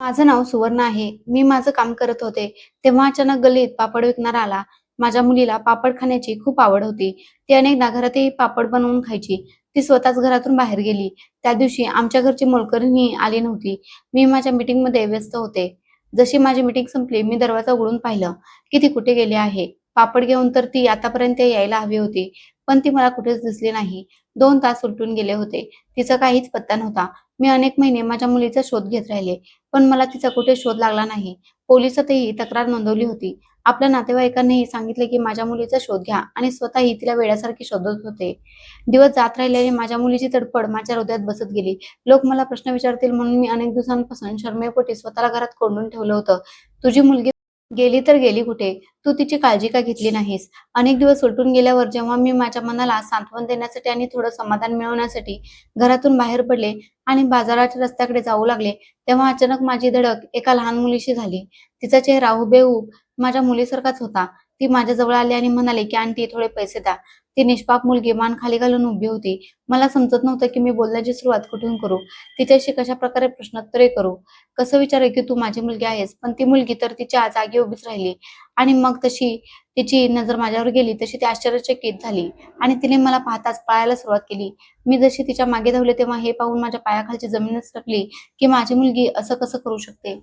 माझं नाव सुवर्ण आहे. मी माझं काम करत होते, तेव्हा अचानक गल्लीत पापड विकणारा आला. माझ्या मुलीला पापड खाण्याची खूप आवड होती. ती अनेकदा घरातही पापड बनवून खायची. ती स्वतःच घरातून बाहेर गेली. त्या दिवशी आमच्या घरची मोलकरीणही आली नव्हती. मी माझ्या मीटिंगमध्ये व्यस्त होते. जशी माझी मीटिंग संपली, मी दरवाजा उघडून पाहिलं की ती कुठे गेली आहे. पापड घेऊन तर ती आतापर्यंत यायला हवी होती, पण ती मला कुठेच दिसली नाही. 2 तास उलटून गेले होते. तिचा काहीच पत्ता नव्हता. मी अनेक महिने माझ्या मुलीचा शोध घेत राहिले. पण मला तिचा कुठे शोध लागला नाही. पोलिसातही तक्रार नोंदवली होती. आपल्या नातेवाईकांनीही सांगितले की माझ्या मुलीचा शोध घ्या आणि स्वतःही तिला वेड्यासारखी शोधत होते. दिवस जात राहिल्याने माझ्या मुलीची तडफड माझ्या हृदयात बसत गेली. लोक मला प्रश्न विचारतील म्हणून मी अनेक दिवसांपासून शरमेपोटी स्वतःला घरात कोंडून ठेवलं होतं. तुझी मुलगी गेली तर गेली कुठे? तू तिची काळजी का घेतली नाहीस? अनेक दिवस उलटून गेल्यावर जेव्हा मी माझ्या मनाला सांत्वन देण्यासाठी आणि थोडं समाधान मिळवण्यासाठी घरातून बाहेर पडले आणि बाजाराच्या रस्त्याकडे जाऊ लागले, तेव्हा अचानक माझी धडक एका लहान मुलीशी झाली. तिचा चेहरा हुबेहूब माझ्या मुलीसारखाच होता. ती माझ्याजवळ आली आणि म्हणाली की "आंटी थोडे पैसे द्या." ती निष्पाप मुलगी मान खाली घालून उभी होती. मला समजत नव्हतं की मी बोलण्याची सुरुवात कुठून करू? तिच्याशी कशाप्रकारे प्रश्नोत्तरे करू? कसं विचारू की "तू माझी मुलगी आहेस?" पण ती मुलगी तर तिच्या जागी उभीच राहिली. आणि मग तशी तिची नजर माझ्यावर गेली तशी ती आश्चर्यचकित झाली आणि तिने मला पाहताच पळायला सुरुवात केली. मी जशी तिच्या मागे धावले तेव्हा हे पाहून माझ्या पायाखालची जमीनच सरकली की माझी मुलगी असं कसं करू शकते?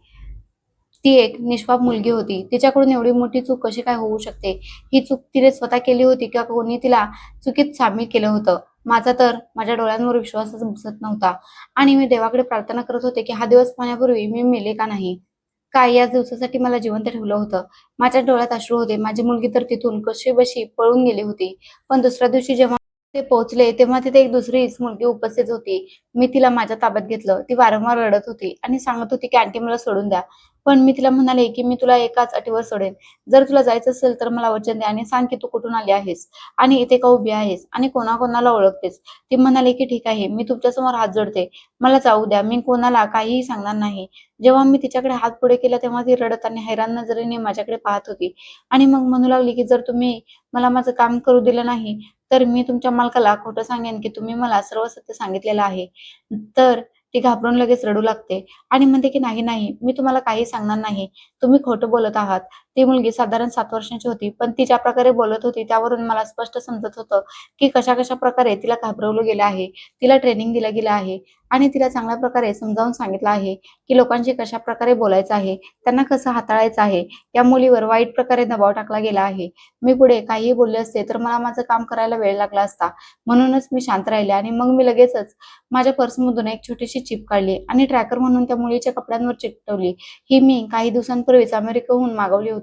ती एक निष्पाप मुलगी होती. तिच्याकडून एवढी मोठी चूक कशी काय होऊ शकते? ही चूक तिने स्वतः केली होती का कोणी तिला चुकीत सामील केलं होतं? माझा तर माझ्या डोळ्यांवर विश्वासच बसत नव्हता आणि मी देवाकडे प्रार्थना करत होते की हा दिवस पाहण्यापूर्वी मी मेले का नाही? काय याच दिवसासाठी मला जिवंत ठेवलं होतं? माझ्या डोळ्यात अश्रू होते. माझी मुलगी तर तिथून कशीबशी पळून गेली होती. पण दुसऱ्या दिवशी जेव्हा ते पोहोचले, तेव्हा तिथे एक दुसरीच मुलगी उपस्थित होती. मी तिला माझ्या ताब्यात घेतलं. ती वारंवार रडत होती आणि सांगत होती की "आंटी मला सोडून द्या." पण मी तिला म्हणाले की "मी तुला एकाच अटीवर सोडेन. जर तुला जायचं असेल तर मला वचन दे आणि सांग की तू कुठून आली आहेस आणि इथे का उभी आहेस आणि कोणाकोणाला ओळखतेस?" ती म्हणाली की "ठीक आहे, मी तुमच्यासमोर हात जोडते. मला जाऊ द्या. मी कोणाला काहीही सांगणार नाही." जेव्हा मी तिच्याकडे हात पुढे केला तेव्हा ती रडत आणि हैराण नजरेने माझ्याकडे पाहत होती आणि मग म्हणू लागली की "जर तुम्ही मला माझं काम करू दिलं नाही, तर मी तुमच्या मालकाला खोटं सांगेन की तुम्ही मला सर्व सत्य सांगितलेलं आहे." तर ती घाबरून लगेच रडू लागते आणि म्हणते की "नाही, नाही, मी तुम्हाला काही सांगणार नाही. तुम्ही खोटं बोलत आहात." ती मुलगी साधारण 7 वर्षांची होती, पण ती ज्या प्रकारे बोलत होती त्यावरून मला स्पष्ट समजत होतं की कशा-कशा प्रकारे तिला घाबरवलं गेलं आहे. तिला ट्रेनिंग दिलं गेलं आहे आणि तिला चांगल्या प्रकारे समजावून सांगितलं आहे की लोकांशी कशाप्रकारे बोलायचं आहे, त्यांना कसं हाताळायचं आहे. या मुलीवर वाईट प्रकारे दबाव टाकला गेला आहे. मी पुढे काहीही बोलले असते तर मला माझं काम करायला वेळ लागला असता. म्हणूनच मी शांत राहिले आणि मग मी लगेचच माझ्या पर्समधून एक छोटीशी चिप काढली आणि ट्रॅकर म्हणून त्या मुलीच्या कपड्यांवर चिकटवली. ही मी काही दिवसांपूर्वीच अमेरिकेहून मागवली होती.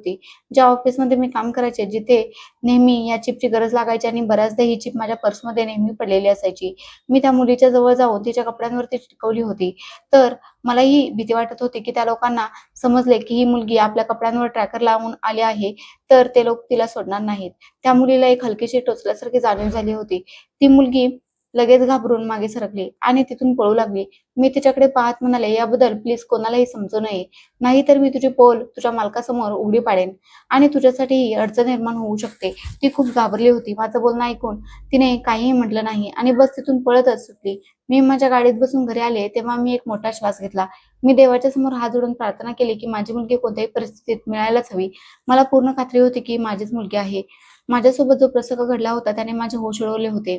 ज्या ऑफिसमध्ये मी काम करायचे, जिथे नेहमी या चिपची गरज लागायची आणि बऱ्याचदा ही चिप माझ्या पर्समध्ये नेहमी पडलेली असायची. मी त्या मुलीच्या जवळ जाऊन तिच्या कपड्यांवरती चिटकवली होती. तर मलाही भीती वाटत होती की त्या लोकांना समजले की ही मुलगी आपल्या कपड्यांवर ट्रॅकर लावून आली आहे, तर ते लोक तिला सोडणार नाहीत. त्या मुलीला एक हलकीशी टोचल्यासारखी जाणीव झाली होती. ती मुलगी लगेच घाबरून मागे सरकली आणि तिथून पळू लागली. मी तिच्याकडे पाहत म्हणाले, "याबद्दल प्लीज कोणालाही समजू नये. नाहीतर मी तुझी पोल तुझ्या मालकासमोर उघडी पाडेन आणि तुझ्यासाठी ही अडचण निर्माण होऊ शकते." ती खूप घाबरली होती. माझं बोलणं ऐकून तिने काहीही म्हटलं नाही आणि बस तिथून पळतच सुटली. मी माझ्या गाडीत बसून घरी आले, तेव्हा मी एक मोठा श्वास घेतला. मी देवाच्या समोर हात जोडून प्रार्थना केली की माझी मुलगी कोणत्याही परिस्थितीत मिळायलाच हवी. मला पूर्ण खात्री होती की माझीच मुलगी आहे. माझ्यासोबत जो प्रसंग घडला होता त्याने माझे होश उडवले होते.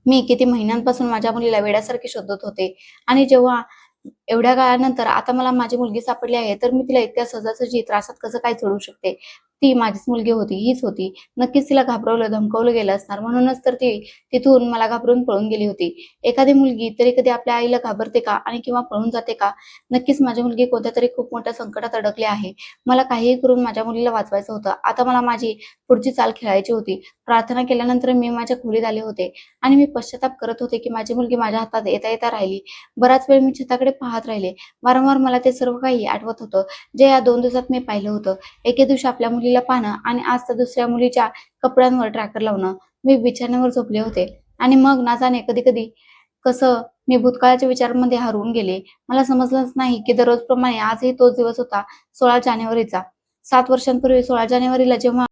मी किती महिन्यांपासून माझ्या मुलीला वेड्यासारखे शोधत होते आणि जेव्हा एवढ्या काळानंतर आता मला माझी मुलगी सापडली आहे, तर मी तिला इतक्या सहजासहजी त्रासात कसं काय सोडू शकते? ती माझीच मुलगी होती, हीच होती. नक्कीच तिला घाबरवलं, धमकावलं गेलं असणार. म्हणूनच तर ती तिथून मला घाबरून पळून गेली होती. एखादी मुलगी तरी कधी आपल्या आईला घाबरते का? आणि किंवा पळून जाते का? नक्कीच माझी मुलगी कोणत्यातरी खूप मोठ्या संकटात अडकली आहे. मला काहीही करून माझ्या मुलीला वाचवायचं होतं. आता मला माझी पुढची चाल खेळायची होती. प्रार्थना केल्यानंतर मी माझ्या खोलीत आले होते आणि मी पश्चाताप करत होते की माझी मुलगी माझ्या हातात येता-येता राहिली. बराच वेळ मी छताकडे पाहत राहिले. वारंवार मला ते सर्व काही आठवत होतं, जे या 2 दिवसात मी पाहिलं होतं. एके दिवशी आपल्या मुलीला पाहणं आणि आज त्या दुसऱ्या मुलीच्या कपड्यांवर ट्रॅकर लावणं. मी बिछाण्यावर झोपले होते आणि मग ना जाणे कधी-कधी कसं मी भूतकाळाच्या विचारांमध्ये हरवून गेले. मला समजलंच नाही की दररोजप्रमाणे आजही तोच दिवस होता, 16 जानेवारीचा. 7 वर्षांपूर्वी 16 जानेवारीला जेव्हा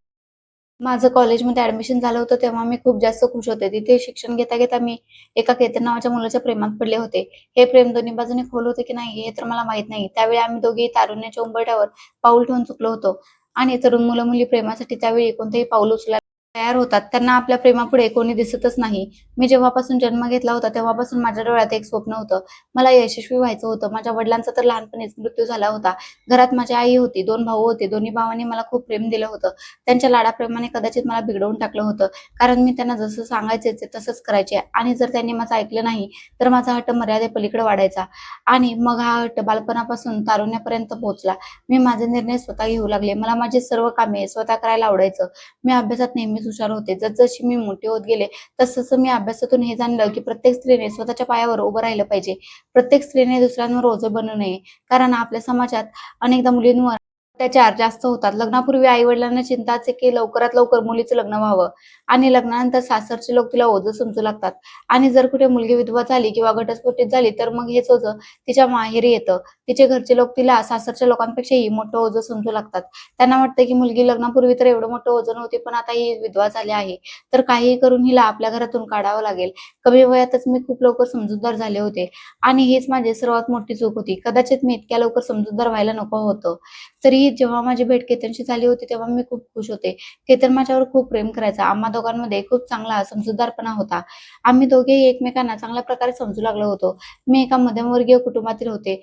माझं कॉलेजमध्ये ॲडमिशन झालं होतं तेव्हा मी खूप जास्त खुश होते. तिथे शिक्षण घेता-घेता मी एका केतन नावाच्या मुलाच्या प्रेमात पडले होते. हे प्रेम दोन्ही बाजूने खोल होते की नाही हे तर मला माहीत नाही. त्यावेळी आम्ही दोघेही तारुण्याच्या उंबरठ्यावर पाऊल ठेवून चुकलो होतो आणि तरुण मुलं-मुली प्रेमासाठी त्यावेळी कोणतेही पाऊल उचलायला तयार होतात. त्यांना आपल्या प्रेमापुढे कोणी दिसतच नाही. मी जेव्हापासून जन्म घेतला होता तेव्हापासून माझ्या डोळ्यात एक स्वप्न होतं. मला यशस्वी व्हायचं होतं. माझ्या वडिलांचा तर लहानपणीच मृत्यू झाला होता. घरात माझी आई होती, 2 भाऊ होते. दोन्ही भावांनी मला खूप प्रेम दिलं होतं. त्यांच्या लाडाप्रेमाने कदाचित मला बिघडवून टाकलं होतं. कारण मी त्यांना जसं सांगायचे ते तसंच करायचे आणि जर त्यांनी माझं ऐकलं नाही, तर माझा हट्ट मर्यादेपलीकडे वाढायचा आणि मग हा हट्ट बालपणापासून तारुण्यापर्यंत पोहोचला. मी माझे निर्णय स्वतः घेऊ लागले. मला माझी सर्व कामे स्वतः करायला आवडायचं. मी अभ्यासात नेहमीच हुशार होते. जसजशी मी मोठे होत गेले, तसतसं मी अभ्यासातून हे जाणलं, की प्रत्येक स्त्रीने स्वतःच्या पायावर उभं राहिलं पाहिजे. प्रत्येक स्त्रीने दुसऱ्यांवर ओझं बनू नये. कारण आपल्या समाजात अनेकदा मुलींवर अत्याचार जास्त होतात. लग्नापूर्वी आई-वडिलांना चिंता असते, की लवकरात लवकर मुलीचं लग्न व्हावं आणि लग्नानंतर सासरचे लोक तिला ओझं समजू लागतात आणि जर कुठे मुलगी विधवा झाली किंवा घटस्फोटीत झाली, तर मग हेच ओझं तिच्या माहेरी येतं. तिचे घरचे लोक तिला सासरच्या लोकांपेक्षाही मोठं ओझं समजू लागतात. त्यांना वाटतं, की मुलगी लग्नापूर्वी तर एवढं मोठं ओझं नव्हती, पण आता ही विधवा झाली आहे, तर काहीही करून हिला आपल्या घरातून काढावं लागेल. कमी वयातच मी खूप लवकर समजूतदार झाले होते आणि हीच माझी सर्वात मोठी चूक होती. कदाचित मी इतक्या लवकर समजूतदार व्हायला नको होतं. तरीही जेव्हा माझी भेट केतनशी झाली होती, तेव्हा मी खूप खुश होते. केतन माझ्यावर खूप प्रेम करायचा. आम्हा दोघांमध्ये खूप चांगला समजूतदारपणा होता. आम्ही दोघेही एकमेकांना चांगल्या प्रकारे समजू लागलो होतो. मी एका मध्यमवर्गीय कुटुंबातील होते.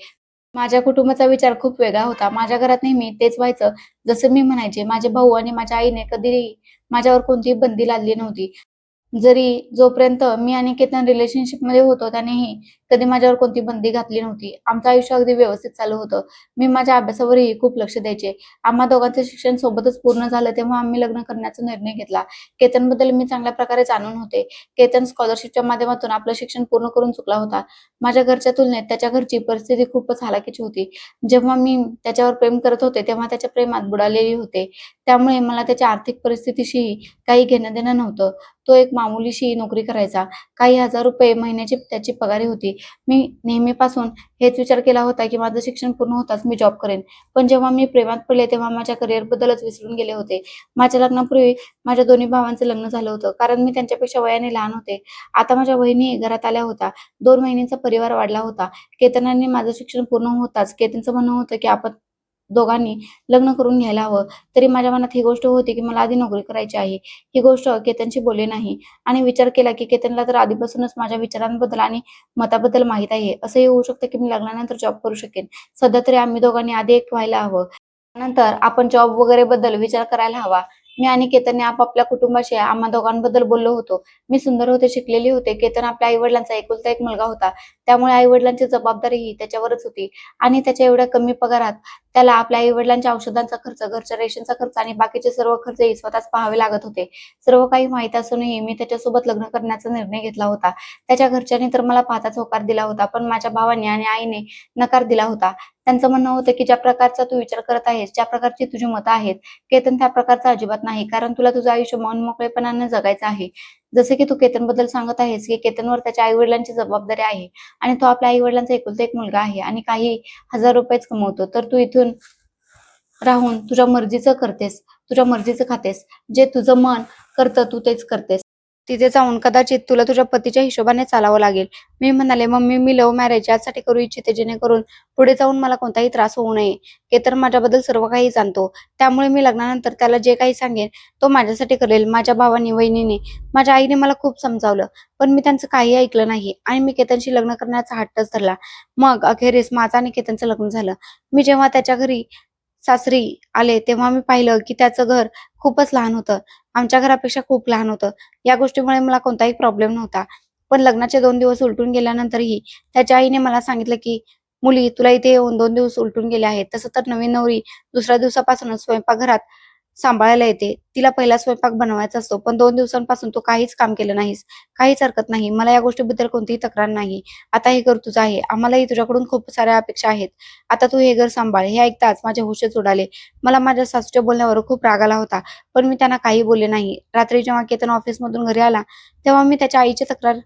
माझ्या कुटुंबाचा विचार खूप वेगळा होता. माझ्या घरात नेहमी तेच व्हायचं जसं मी म्हणायचे. माझे भाऊ आणि माझ्या आईने कधीही माझ्यावर कोणतीही बंदी लादली नव्हती. जरी जोपर्यंत मी आणि केतन रिलेशनशिपमध्ये होतो, त्यानेही कधी माझ्यावर कोणती बंदी घातली नव्हती. आमचं आयुष्य अगदी व्यवस्थित चालू होतं. मी माझ्या अभ्यासावरही खूप लक्ष द्यायचे. आम्हा दोघांचं शिक्षण सोबतच पूर्ण झालं, तेव्हा आम्ही लग्न करण्याचा निर्णय घेतला. केतनबद्दल मी चांगल्या प्रकारे जाणून होते. केतन स्कॉलरशिपच्या माध्यमातून आपलं शिक्षण पूर्ण करून चुकला होता. माझ्या घरच्या तुलनेत त्याच्या घरची परिस्थिती खूपच हलाखीची होती. जेव्हा मी त्याच्यावर प्रेम करत होते, तेव्हा त्याच्या प्रेमात बुडालेले होते. त्यामुळे मला त्याच्या आर्थिक परिस्थितीशीही काही घेणं-देणं नव्हतं. तो एक मामुलीशी नोकरी करायचा. काही हजार रुपये महिन्याची त्याची पगारी होती. मी नेहमीपासून हेच विचार केला होता, की माझं शिक्षण पूर्ण होताच मी जॉब करेन. पण जेव्हा मी प्रेमात पडले, तेव्हा माझ्या करिअरबद्दलच विसरून गेले होते. माझ्या लग्नापूर्वी माझ्या दोन्ही भावांचं लग्न झालं होतं, कारण मी त्यांच्यापेक्षा वयाने लहान होते. आता माझ्या वहिनी घरात आल्या होत्या. 2 महिन्यांचा परिवार वाढला होता. केतन माझं शिक्षण पूर्ण होताच केतनचं म्हणणं होतं, की आपण दोघांनी लग्न करून घ्यायला हवं. तरी माझ्या मनात ही गोष्ट होती, की मला आधी नोकरी करायची आहे. ही गोष्ट केतनशी बोलले नाही आणि विचार केला, की केतनला तर आधीपासूनच माझ्या विचारांबद्दल आणि मताबद्दल माहीत आहे. असंही होऊ शकतं, की मी लग्नानंतर जॉब करू शकेन. सध्या तरी आम्ही दोघांनी आधी एक व्हायला हवं. नंतर आपण जॉब वगैरे बद्दल विचार करायला हवा. मी आणि केतनने आपापल्या कुटुंबाशी आम्हा दोघांबद्दल बोललो होतो. मी सुंदर होते, शिकलेली होते. केतन आपल्या आई-वडिलांचा एकुलता एक मुलगा होता. त्यामुळे आई-वडिलांची जबाबदारीही त्याच्यावरच होती आणि त्याच्या एवढ्या कमी पगारात त्याला आपल्या आई-वडिलांच्या औषधांचा खर्च, घरच्या रेशनचा खर्च आणि बाकीचे सर्व खर्चही स्वतःच पाहावे लागत होते. सर्व काही माहीत असूनही मी त्याच्यासोबत लग्न करण्याचा निर्णय घेतला होता. त्याच्या घरच्यांनी तर मला पाहताच होकार दिला होता, पण माझ्या भावाने आणि आईने नकार दिला होता. त्यांचं म्हणणं होतं, की ज्या प्रकारचा तू विचार करत आहेस, ज्या प्रकारची तुझी मतं आहेत, केतन त्या प्रकारचा अजिबात नाही. कारण तुला तुझं आयुष्य मनमोकळेपणाने जगायचं आहे. जसे की तू केतनबद्दल सांगत आहेस, की केतनवर त्याच्या आई-वडिलांची जबाबदारी आहे आणि तो आपल्या आई-वडिलांचा एकुलता एक मुलगा आहे आणि काही हजार रुपयेच कमवतो. तर तू इथून राहून तुझ्या मर्जीचं करतेस, तुझ्या मर्जीचं खातेस. जे तुझं मन करतं तू तेच करतेस. तिथे जाऊन कदाचित तुला तुझ्या पतीच्या हिशोबाने चालावं लागेल. मी म्हणाले, "मम्मी, मी लव्ह मॅरेज यासाठी करू इच्छिते जेणेकरून पुढे जाऊन मला कोणताही त्रास होऊ नये. केतन माझ्याबद्दल सर्व काही जाणतो. त्यामुळे मी लग्नानंतर त्याला जे काही सांगेन तो माझ्यासाठी करेल." माझ्या भावाने, वहिनीने, माझ्या आईने मला खूप समजावलं, पण मी त्यांचं काही ऐकलं नाही आणि मी केतनशी लग्न करण्याचा हट्टच धरला. मग अखेरीस माझं आणि केतनचं लग्न झालं. मी जेव्हा त्याच्या घरी सासरी आले, तेव्हा मी पाहिलं, की त्याचं घर खूपच लहान होतं. आमच्या घरापेक्षा खूप लहान होतं. या गोष्टीमुळे मला कोणताही प्रॉब्लेम नव्हता. पण लग्नाचे 2 दिवस उलटून गेल्यानंतरही त्याच्या आईने मला सांगितलं, की "मुली, तुला इथे येऊन 2 दिवस उलटून गेले आहेत. तसं तर नवीन नवरी दुसऱ्या दिवसापासूनच स्वयंपाकघरात सांभाळायला येते. तिला पहिला स्वयंपाक बनवायचा असतो. पण 2 दिवसांपासून तू काहीच काम केलं नाहीस. काहीच हरकत नाही. मला या गोष्टीबद्दल कोणतीही तक्रार नाही. आता हे घर तुझं आहे. आम्हालाही तुझ्याकडून खूप साऱ्या अपेक्षा आहेत. आता तू हे घर सांभाळ." हे ऐकताच माझे होशच उडाले. मला माझ्या सासूच्या बोलण्यावर खूप राग आला होता. पण मी त्यांना काही बोलले नाही. रात्री जेव्हा केतन ऑफिसमधून घरी आला, तेव्हा मी त्याच्या आईची तक्रार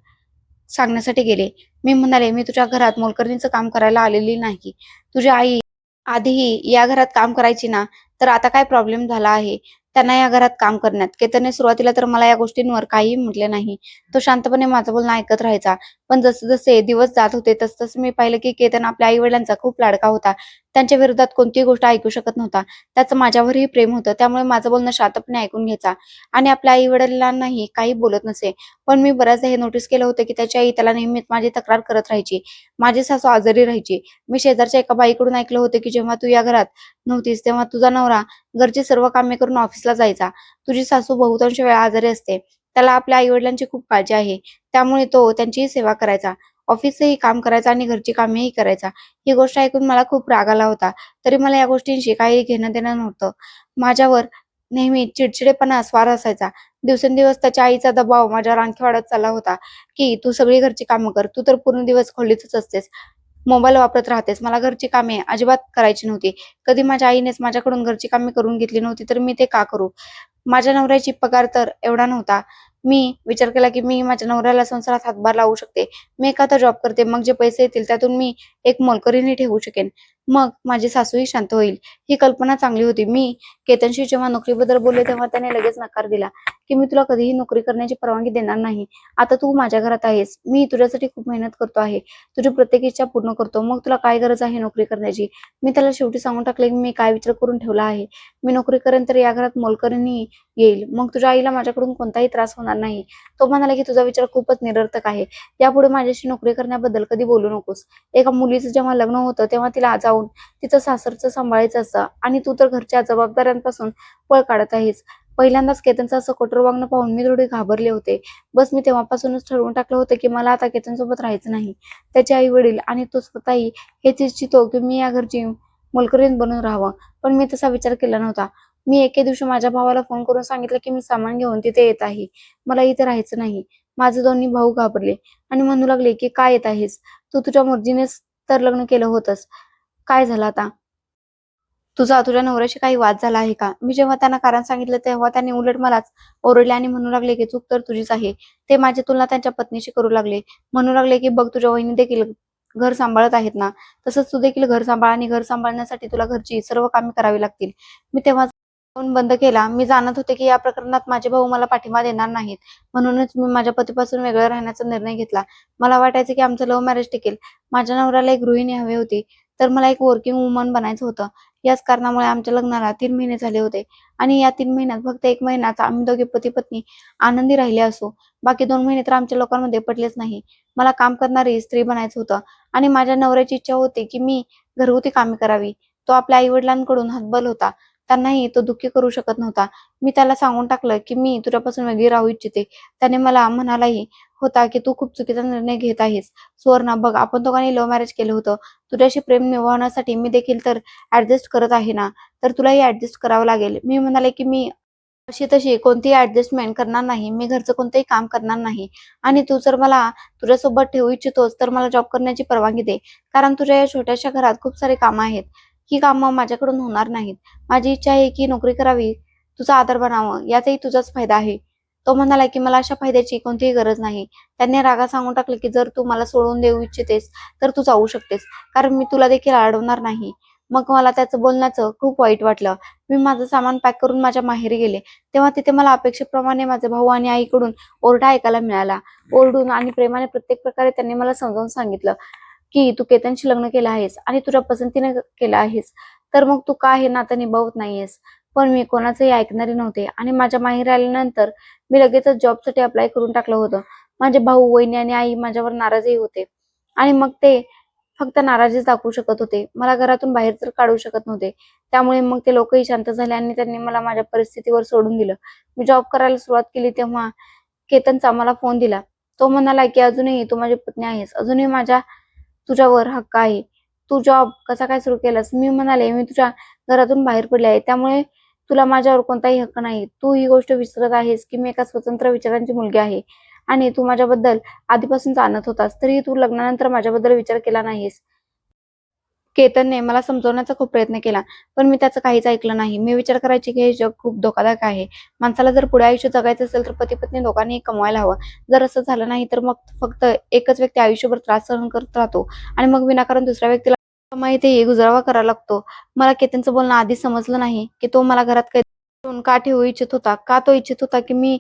सांगण्यासाठी गेले. मी म्हणाले, "मी तुझ्या घरात मोलकरणीचं काम करायला आलेली नाही. तुझी आई आधीही या घरात काम करायची ना, तर आता काय प्रॉब्लेम झाला आहे? त्यांना या घरात काम करण्यात. केतनने सुरुवातीला तर मला या गोष्टींवर काहीही म्हटले नाही. तो शांतपणे माझं बोलणं ऐकत राहायचा. पण जसे दिवस जात होते तसतसं मी पाहिलं की केतन आपल्या आई वडिलांचा खूप लाडका होता. त्यांच्या विरोधात कोणतीही गोष्ट ऐकू शकत नव्हता. त्याचं माझ्यावरही प्रेम होतं, त्यामुळे माझं बोलणं शांतपणे ऐकून घ्यायचा आणि आपल्या आई वडिलांनाही काही बोलत नसे. पण मी बऱ्याचदा हे नोटीस केलं होतं की त्याची आई त्याला नेहमीच माझी तक्रार करत राहायची. माझी सासू आजारी राहायची. मी शेजारच्या एका बाईकडून ऐकलं होतं की जेव्हा तू या घरात नव्हतीस तेव्हा तुझा नवरा घरची सर्व कामे करून ऑफिसला जायचा. तुझी सासू बहुतांश वेळा आजारी असते. त्याला आपल्या आई वडिलांची खूप काळजी आहे, त्यामुळे तो त्यांचीही सेवा करायचा. ऑफिसचंही काम करायचा आणि घरची कामेही करायचा. ही गोष्ट ऐकून मला खूप राग आला होता. तरी मला या गोष्टींशी काही घेणं देणं नव्हतं. माझ्यावर नेहमी चिडचिडेपणा स्वार असायचा. दिवसेंदिवस त्याच्या आईचा दबाव माझ्यावर आणखी वाढत चालला होता, की तू सगळी घरची कामं कर. तू तर पूर्ण दिवस खोलीतच असतेस. मोबाईल वापरत राहतेस. मला घरची कामे अजिबात करायची नव्हती. कधी माझ्या आईनेच माझ्याकडून घरची कामे करून घेतली नव्हती, तर मी ते का करू? माझ्या नवऱ्याची पगार तर एवढा नव्हता. मी विचार केला, की मी माझ्या नवऱ्याला संसारात हातभार लावू शकते. मी एक आता जॉब करते. मग जे पैसे येतील त्यातून मी एक मोलकरीणही ठेवू शकेन. मग माझी सासूही शांत होईल. ही कल्पना चांगली होती. मी केतनशी जेव्हा नोकरीबद्दल बोलले, तेव्हा त्याने लगेच नकार दिला, की "मी तुला कधीही नोकरी करण्याची परवानगी देणार नाही. आता तू माझ्या घरात आहेस. मी तुझ्यासाठी खूप मेहनत करतो आहे. तुझी प्रत्येक इच्छा पूर्ण करतो. मग तुला काय गरज आहे नोकरी करण्याची?" मी त्याला शेवटी सांगून टाकले, की मी काय विचार करून ठेवला आहे. मी नोकरी करेन तर या घरात मोलकरीणही येईल. मग तुझ्या आईला माझ्याकडून कोणताही त्रास होणार नाही. तो म्हणाला, की "तुझा विचार खूपच निरर्थक आहे. यापुढे माझ्याशी नोकरी करण्याबद्दल कधी बोलू नकोस. एका मुलीचं जेव्हा लग्न होतं तेव्हा तिला जाऊन तिचं सासरचं सांभाळायचं असतं आणि तू तर घरच्या जबाबदाऱ्यांपासून पळ काढत आहेस." पहिल्यांदाच केतनचं असं कठोर वागणं पाहून मी थोडे घाबरले होते. बस मी तेव्हापासूनच ठरवून टाकलं होतं, की मला आता केतनसोबत राहायचं नाही. त्याचे आई-वडील आणि तो स्वतःही हेच इच्छितो, की मी या घरची मोलकरीण बनून राहावं. पण मी तसा विचार केला नव्हता. मी एके दिवशी माझ्या भावाला फोन करून सांगितलं, की मी सामान घेऊन तिथे येत आहे. मला इथे राहायचं नाही. माझे दोन्ही भाऊ घाबरले आणि म्हणू लागले, की "का येत आहेस? तू तुझ्या मर्जीनेच तर लग्न केलं होतंस. काय झालं आता? तुझ्या नवऱ्याशी काही वाद झाला आहे का?" मी जेव्हा त्यांना कारण सांगितलं, तेव्हा त्यांनी उलट मलाच ओरडले आणि म्हणू लागले, की "चूक तर तुझीच आहे." ते माझी तुलना त्यांच्या पत्नीशी करू लागले. म्हणू लागले, की "बघ तुझ्या वहिनी देखील घर सांभाळत आहेत ना, तसंच तू देखील घर सांभाळ आणि घर सांभाळण्यासाठी तुला घरची सर्व कामे करावी लागतील." मी तेव्हा फोन बंद केला. मी जाणत होते, की या प्रकरणात माझे भाऊ मला पाठिंबा देणार नाहीत. म्हणूनच मी माझ्या पतीपासून वेगळं राहण्याचा निर्णय घेतला. मला वाटायचं, की आमचं लव्ह मॅरेज टिकेल. माझ्या नवऱ्याला एक गृहिणी हवी होती, तर मला एक वर्किंग वुमन बनायचं होतं. याच कारणामुळे आमच्या लग्नाला 3 महिने झाले होते आणि या 3 महिन्यात फक्त 1 महिनाच आम्ही दोघे पती-पत्नी आनंदी राहिले असो. बाकी 2 महिने तर आमच्या लोकांमध्ये पटलेच नाही. मला काम करणारी स्त्री बनायचं होतं आणि माझ्या नवऱ्याची इच्छा होती, की मी घरगुती कामे करावी. तो आपल्या आई-वडिलांकडून हतबल होता. त्यांनाही तो दुःखी करू शकत नव्हता. मी त्याला सांगून टाकलं, की मी तुझ्यापासून वेगळी राहू इच्छिते. त्याने मला म्हणालाही होता, की "तू खूप चुकीचा निर्णय घेत आहेस. सुवर्णा बघ, आपण दोघांनी लव्ह मॅरेज केलं होतं. तुझ्याशी प्रेम निभावण्यासाठी मी देखील तर ॲडजस्ट करत आहे ना, तर तुलाही ॲडजस्ट करावं लागेल." मी म्हणाले, की "मी अशी तशी कोणतीही ॲडजस्टमेंट करणार नाही. मी घरचं कोणतंही काम करणार नाही आणि तू जर मला तुझ्यासोबत ठेवू इच्छितोस, तर मला जॉब करण्याची परवानगी दे. कारण तुझ्या या छोट्याशा घरात खूप सारी कामं आहेत. ही कामं माझ्याकडून होणार नाहीत. माझी इच्छा आहे, की नोकरी करावी, तुझा आधार बनावं, यातही तुझाच फायदा आहे." तो म्हणाला, की "मला अशा फायद्याची कोणतीही गरज नाही." त्यांनी रागात सांगून टाकलं, की "जर तू मला सोडून देऊ इच्छितेस, तर तू जाऊ शकतेस. कारण मी तुला देखील अडवणार नाही." मग मला त्याचं बोलण्याचं खूप वाईट वाटलं. मी माझं सामान पॅक करून माझ्या माहेरी गेले. तेव्हा तिथे मला अपेक्षेप्रमाणे माझे भाऊ आणि आईकडून ओरडा ऐकायला मिळाला. ओरडून आणि प्रेमाने प्रत्येक प्रकारे त्यांनी मला समजावून सांगितलं, की "तू केतनशी लग्न केलं आहेस आणि तुझ्या पसंतीने केलं आहेस, तर मग तू का हे नातं निभावत नाहीयेस?" पण मी कोणाचंही ऐकणारे नव्हते आणि माझ्या माहेरी आल्यानंतर मी लगेचच जॉबसाठी अप्लाय करून टाकलं होतं. माझे भाऊ, वहिनी आणि आई माझ्यावर नाराजही होते आणि मग ते फक्त नाराजीच दाखवू शकत होते. मला घरातून बाहेर तर काढू शकत नव्हते. त्यामुळे मग ते लोकही शांत झाले आणि त्यांनी मला माझ्या परिस्थितीवर सोडून दिलं. मी जॉब करायला सुरुवात केली तेव्हा केतनचा मला फोन दिला. तो म्हणाला, की "अजूनही तू माझी पत्नी आहेस. अजूनही माझा तुझ्यावर हक्क आहे. तू जॉब कसा काय सुरू केलास?" मी म्हणाले, "मी तुझ्या घरातून बाहेर पडले आहे. त्यामुळे तुला माझ्यावर कोणताही हक्क नाही. तू ही गोष्ट विसरत आहेस, की मी एका स्वतंत्र विचारांची मुलगी आहे आणि तू माझ्याबद्दल आधीपासून जाणत होतास. तरीही तू लग्नानंतर माझ्याबद्दल विचार केला नाहीस." केतनने मला समजवण्याचा खूप प्रयत्न केला, पण मी त्याचं काहीच ऐकलं नाही. मी विचार करायचे, की हे जग खूप धोकादायक आहे. माणसाला जर पुढे आयुष्य जगायचं असेल, तर पती-पत्नी दोघांनीही कमवायला हवं. जर असं झालं नाही, तर मग फक्त एकच व्यक्ती आयुष्यभर त्रास सहन करत राहतो आणि मग विनाकारण दुसऱ्या व्यक्तीला माहितीही गुजारावा करावा लागतो. मला केतनचं बोलणं आधीच समजलं नाही, की तो मला घरात का ठेवू इच्छित होता? का तो इच्छित होता की मी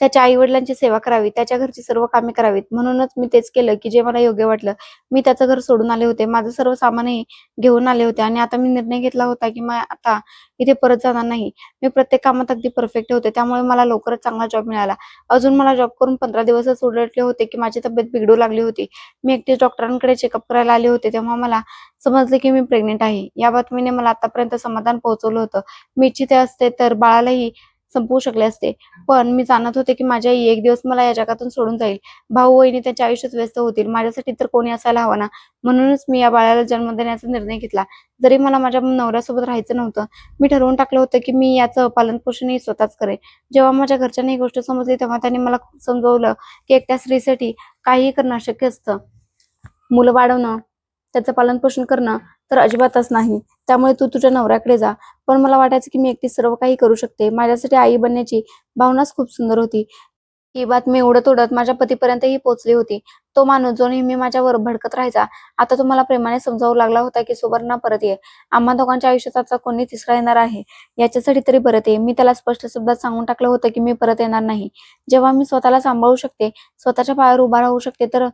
त्याच्या आई-वडिलांची सेवा करावी, त्याच्या घरची सर्व कामे करावीत. म्हणूनच मी तेच केलं, की जे मला योग्य वाटलं. मी त्याचं घर सोडून आले होते. माझं सर्व सामानही घेऊन आले होते आणि आता मी निर्णय घेतला होता, की मी आता इथे परत जाणार नाही. मी प्रत्येक कामात अगदी परफेक्ट होते. त्यामुळे मला लवकरच चांगला जॉब मिळाला. अजून मला जॉब करून 15 दिवसच उलटले होते, की माझी तब्येत बिघडू लागली होती. मी एकटीच डॉक्टरांकडे चेकअप करायला आले होते. तेव्हा मला समजले, की मी प्रेग्नंट आहे. या बातमीने मला आतापर्यंत समाधान पोहोचवलं होतं. मी इच्छिते असते तर बाळालाही संपवू शकले असते. पण मी जाणत होते, की माझी आई एक दिवस मला या जगातून सोडून जाईल. भाऊ-बहिणी त्यांच्या आयुष्यात व्यस्त होतील. माझ्यासाठी तर कोणी असायला हवं ना. म्हणूनच मी या बाळाला जन्म देण्याचा निर्णय घेतला. जरी मला माझ्या नवऱ्यासोबत राहायचं नव्हतं, मी ठरवून टाकलं होतं, की मी याचं पालनपोषणही स्वतःच करेन. जेव्हा माझ्या घरच्यांना ही गोष्ट समजली, तेव्हा त्यांनी मला समजावलं, की एकट्या स्त्रीसाठी काहीही करणं अशक्य असतं. मुलं वाढवणं, त्याचं पालनपोषण करणं तर अजिबातच नाही. त्यामुळे तू तुझ्या नवऱ्याकडे जा. पण मला वाटायचं, की मी एकटीच सर्व काही करू शकते. माझ्यासाठी आई बनण्याची भावनाच खूप सुंदर होती. ही बातमी उडत-उडत माझ्या पतीपर्यंतही पोहोचली होती. तो माणूस जो नेहमी माझ्यावर भडकत राहायचा, आता तो मला प्रेमाने समजावू लागला होता, की "सुवर्णा परत ये. आम्हा दोघांच्या आयुष्यात आता कोणी तिसरा येणार आहे. याच्यासाठी तरी परत ये." मी त्याला स्पष्ट शब्दात सांगून टाकलं होतं, की मी परत येणार नाही. जेव्हा मी स्वतःला सांभाळू शकते, स्वतःच्या पायावर उभा राहू शकते, तर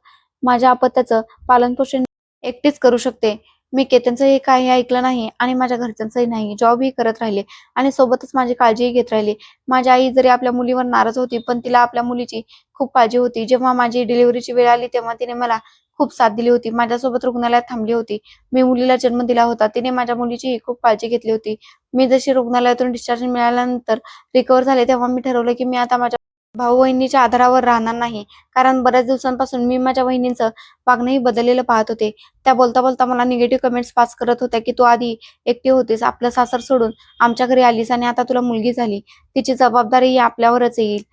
माझ्या अपत्याचं पालनपोषण एकटीच करू शकते. मी केतनचंही काही ऐकलं नाही आणि माझ्या घरच्यांचंही नाही. जॉबही करत राहिले आणि सोबतच माझी काळजीही घेत राहिले. माझी आई जरी आपल्या मुलीवर नाराज होती, पण तिला आपल्या मुलीची खूप काळजी होती. जेव्हा माझी डिलिव्हरीची वेळ आली, तेव्हा तिने मला खूप साथ दिली होती. माझ्यासोबत रुग्णालयात थांबली होती. मी मुलीला जन्म दिला होता. तिने माझ्या मुलीचीही खूप काळजी घेतली होती. मी जशी रुग्णालयातून डिस्चार्ज मिळाल्यानंतर रिकव्हर झाले, तेव्हा मी ठरवलं, की मी आता माझ्या भाऊ-बहिणीच्या आधारावर राहणार नाही. कारण बऱ्याच दिवसांपासून मी माझ्या वहिनींचं वागणंही बदललेलं पाहत होते. त्या बोलता-बोलता मला निगेटिव्ह कमेंट्स पास करत होत्या, की "तू आधी एकटी होतीस, आपलं सासर सोडून आमच्या घरी आलीस आणि आता तुला मुलगी झाली. तिची जबाबदारी आपल्यावरच येईल."